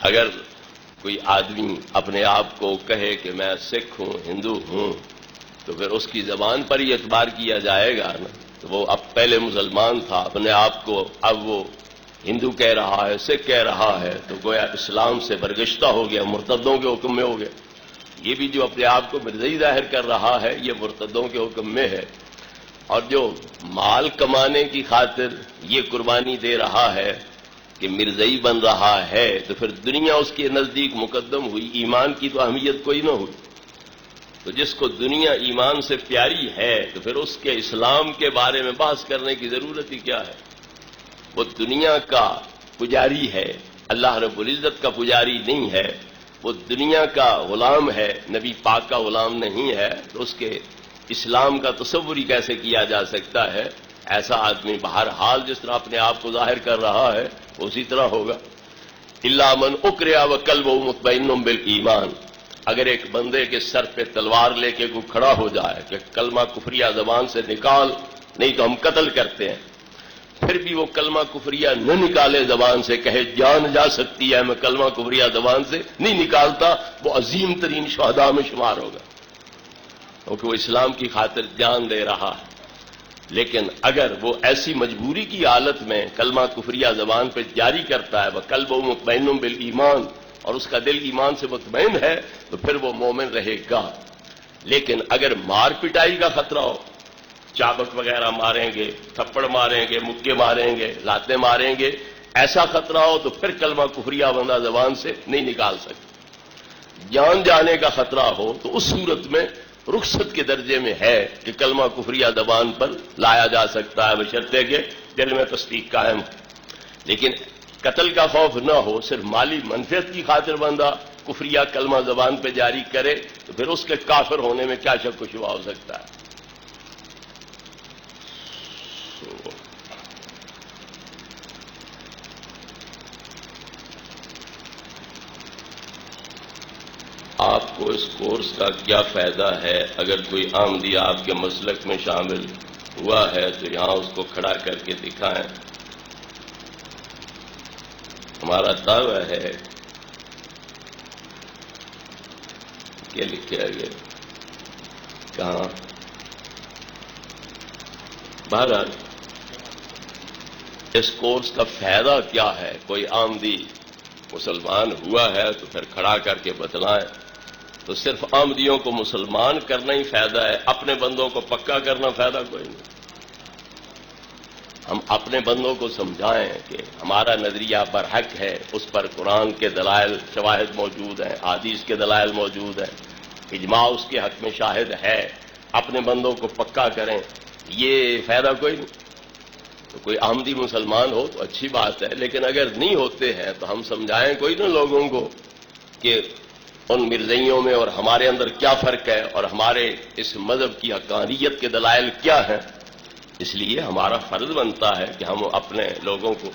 A: اگر کوئی آدمی اپنے آپ کو کہے کہ میں سکھ ہوں، ہندو ہوں، تو پھر اس کی زبان پر ہی اعتبار کیا جائے گا نا۔ تو وہ اب پہلے مسلمان تھا، اپنے آپ کو اب وہ ہندو کہہ رہا ہے، سکھ کہہ رہا ہے، تو گویا اسلام سے برگشتہ ہو گیا، مرتدوں کے حکم میں ہو گیا۔ یہ بھی جو اپنے آپ کو مرزائی ظاہر کر رہا ہے یہ مرتدوں کے حکم میں ہے۔ اور جو مال کمانے کی خاطر یہ قربانی دے رہا ہے کہ مرزائی بن رہا ہے، تو پھر دنیا اس کے نزدیک مقدم ہوئی، ایمان کی تو اہمیت کوئی نہ ہوئی۔ تو جس کو دنیا ایمان سے پیاری ہے تو پھر اس کے اسلام کے بارے میں بحث کرنے کی ضرورت ہی کیا ہے؟ وہ دنیا کا پجاری ہے، اللہ رب العزت کا پجاری نہیں ہے، وہ دنیا کا غلام ہے، نبی پاک کا غلام نہیں ہے، تو اس کے اسلام کا تصور ہی کیسے کیا جا سکتا ہے؟ ایسا آدمی بہرحال جس طرح اپنے آپ کو ظاہر کر رہا ہے اسی طرح ہوگا۔ الا من اکرہ وقلبہ مطمئن بالایمان، اگر ایک بندے کے سر پہ تلوار لے کے کوئی کھڑا ہو جائے کہ کلمہ کفریہ زبان سے نکال، نہیں تو ہم قتل کرتے ہیں، پھر بھی وہ کلمہ کفریہ نہ نکالے زبان سے، کہے جان جا سکتی ہے میں کلمہ کفریہ زبان سے نہیں نکالتا، وہ عظیم ترین شہداء میں شمار ہوگا، کیونکہ وہ اسلام کی خاطر جان دے رہا ہے۔ لیکن اگر وہ ایسی مجبوری کی حالت میں کلمہ کفریہ زبان پہ جاری کرتا ہے وَقَلْبُهُ مُطْمَئِنٌ بِالْإِيمَانِ، اور اس کا دل ایمان سے مطمئن ہے، تو پھر وہ مومن رہے گا۔ لیکن اگر مار پٹائی کا خطرہ ہو، چابک وغیرہ ماریں گے، تھپڑ ماریں گے، مکے ماریں گے، لاتیں ماریں گے، ایسا خطرہ ہو تو پھر کلمہ کفریہ بندہ زبان سے نہیں نکال سکتا. جان جانے کا خطرہ ہو تو اس صورت میں رخصت کے درجے میں ہے کہ کلمہ کفریہ زبان پر لایا جا سکتا ہے بشرطے کہ دل میں تصدیق قائم ہو. لیکن قتل کا خوف نہ ہو، صرف مالی منفعت کی خاطر بندہ کفریہ کلمہ زبان پہ جاری کرے تو پھر اس کے کافر ہونے میں کیا شک و شبہ ہو سکتا ہے. آپ کو اس کورس کا کیا فائدہ ہے؟ اگر کوئی آمدی آپ کے مسلک میں شامل ہوا ہے تو یہاں اس کو کھڑا کر کے دکھائیں. ہمارا دعویٰ ہے کہ لکھے آگے کہاں بہرحال اس کورس کا فائدہ کیا ہے؟ کوئی آمدی مسلمان ہوا ہے تو پھر کھڑا کر کے بتلائیں. تو صرف آمدیوں کو مسلمان کرنا ہی فائدہ ہے، اپنے بندوں کو پکا کرنا فائدہ کوئی نہیں. ہم اپنے بندوں کو سمجھائیں کہ ہمارا نظریہ برحق ہے، اس پر قرآن کے دلائل شواہد موجود ہیں، حدیث کے دلائل موجود ہیں، اجماع اس کے حق میں شاہد ہے. اپنے بندوں کو پکا کریں، یہ فائدہ کوئی نہیں. تو کوئی آمدی مسلمان ہو تو اچھی بات ہے، لیکن اگر نہیں ہوتے ہیں تو ہم سمجھائیں کوئی نہ لوگوں کو کہ ان مرزائیوں میں اور ہمارے اندر کیا فرق ہے اور ہمارے اس مذہب کی حقانیت کے دلائل کیا ہیں. اس لیے ہمارا فرض بنتا ہے کہ ہم اپنے لوگوں کو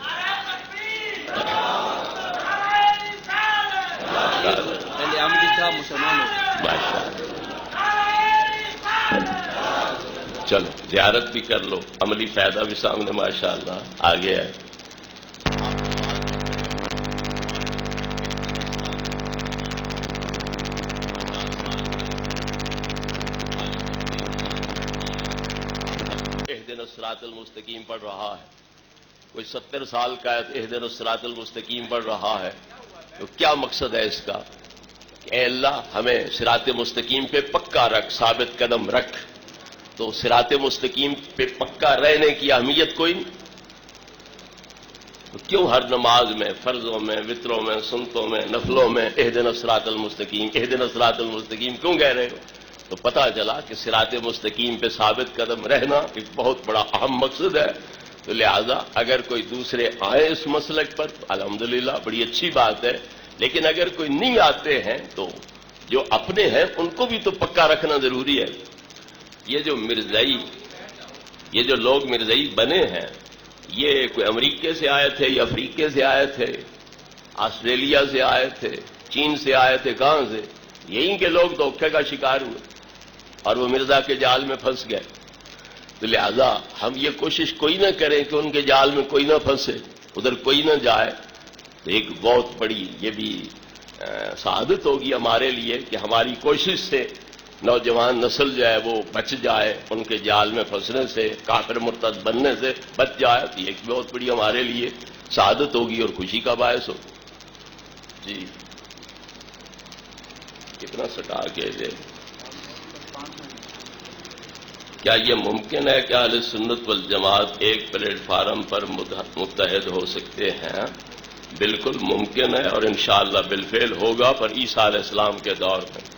A: چلو زیارت بھی کر لو، عملی فائدہ بھی سامنے ماشاءاللہ آگے ہے. اہدنا الصراط المستقیم پڑھ رہا ہے، کوئی 70 سال کا ہے تو اہدنا الصراط المستقیم پڑھ رہا ہے، تو کیا مقصد ہے اس کا کہ اے اللہ ہمیں صراط مستقیم پہ پکا رکھ، ثابت قدم رکھ. تو صراط مستقیم پہ پکا رہنے کی اہمیت کوئی نہیں. تو کیوں ہر نماز میں، فرضوں میں، وطروں میں، سنتوں میں، نفلوں میں اہدنا الصراط المستقیم اہدنا الصراط المستقیم کیوں کہہ رہے ہو؟ تو پتہ چلا کہ صراط مستقیم پہ ثابت قدم رہنا ایک بہت بڑا اہم مقصد ہے. تو لہذا اگر کوئی دوسرے آئے اس مسلک پر تو الحمدللہ بڑی اچھی بات ہے، لیکن اگر کوئی نہیں آتے ہیں تو جو اپنے ہیں ان کو بھی تو پکا رکھنا ضروری ہے. یہ جو لوگ مرزائی بنے ہیں، یہ کوئی امریکہ سے آئے تھے یا افریقہ سے آئے تھے، آسٹریلیا سے آئے تھے، چین سے آئے تھے، کہاں سے؟ یہیں کے لوگ دھوکے کا شکار ہوئے اور وہ مرزا کے جال میں پھنس گئے. تو لہذا ہم یہ کوشش کوئی نہ کریں کہ ان کے جال میں کوئی نہ پھنسے، ادھر کوئی نہ جائے. تو ایک بہت بڑی یہ بھی سعادت ہوگی ہمارے لیے کہ ہماری کوشش سے نوجوان نسل جو ہے وہ بچ جائے، ان کے جال میں پھنسنے سے، کافر مرتد بننے سے بچ جائے. تو یہ ایک بہت بڑی ہمارے لیے سعادت ہوگی اور خوشی کا باعث ہو. جی کتنا سٹا کے دے. کیا یہ ممکن ہے کہ اہل سنت والجماعت ایک پلیٹ فارم پر متحد ہو سکتے ہیں؟ بالکل ممکن ہے اور انشاءاللہ بالفعل ہوگا، پر عیسیٰ علیہ السلام کے دور میں.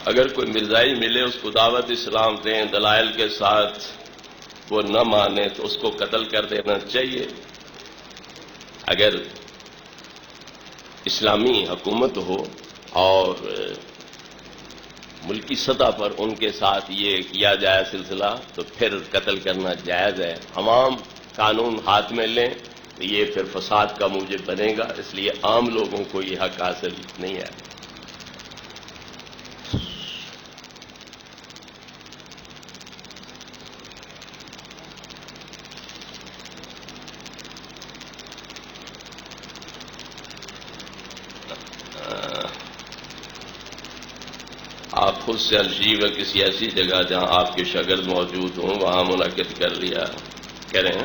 A: اگر کوئی مرزائی ملے اس کو دعوت اسلام دیں، دلائل کے ساتھ وہ نہ مانے تو اس کو قتل کر دینا چاہیے. اگر اسلامی حکومت ہو اور ملکی سطح پر ان کے ساتھ یہ کیا جائے سلسلہ تو پھر قتل کرنا جائز ہے. عوام قانون ہاتھ میں لیں تو یہ پھر فساد کا موجب بنے گا، اس لیے عام لوگوں کو یہ حق حاصل نہیں ہے. آپ خود سے الجیو یا کسی ایسی جگہ جہاں آپ کے شاگرد موجود ہوں وہاں منعقد کر لیا کریں.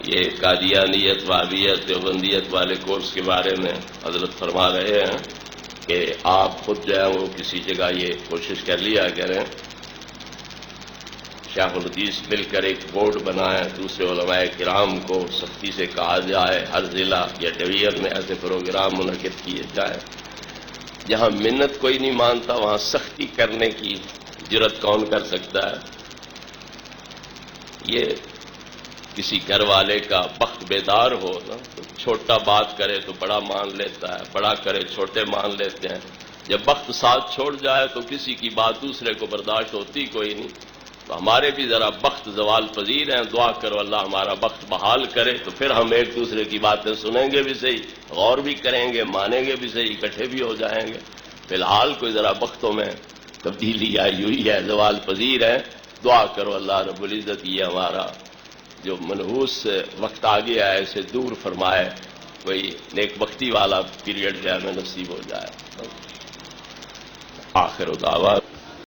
A: یہ قادیانیت، وہابیت، دیوبندیت والے کورس کے بارے میں حضرت فرما رہے ہیں کہ آپ خود جو ہے وہ کسی جگہ یہ کوشش کر لیا کریں، شیخ الحدیث مل کر ایک بورڈ بنائیں، دوسرے علماء کرام کو سختی سے کہا جائے ہر ضلع یا ڈویژن میں ایسے پروگرام منعقد کیے جائیں۔ جہاں منت کوئی نہیں مانتا وہاں سختی کرنے کی جرت کون کر سکتا ہے؟ یہ کسی گھر والے کا بخت بیدار ہو نا، تو چھوٹا بات کرے تو بڑا مان لیتا ہے، بڑا کرے چھوٹے مان لیتے ہیں۔ جب بخت ساتھ چھوڑ جائے تو کسی کی بات دوسرے کو برداشت ہوتی کوئی نہیں۔ تو ہمارے بھی ذرا بخت زوال پذیر ہیں، دعا کرو اللہ ہمارا بخت بحال کرے، تو پھر ہم ایک دوسرے کی باتیں سنیں گے بھی صحیح، غور بھی کریں گے، مانیں گے بھی صحیح، اکٹھے بھی ہو جائیں گے۔ فی الحال کوئی ذرا بختوں میں تبدیلی آئی ہوئی ہے، زوال پذیر ہے، دعا کرو اللہ رب العزت یہ ہمارا جو منحوس وقت آ گیا ہے اسے دور فرمائے، کوئی نیک وقتی والا پیریڈ جو ہے ہمیں نصیب ہو جائے۔ آخر دعوات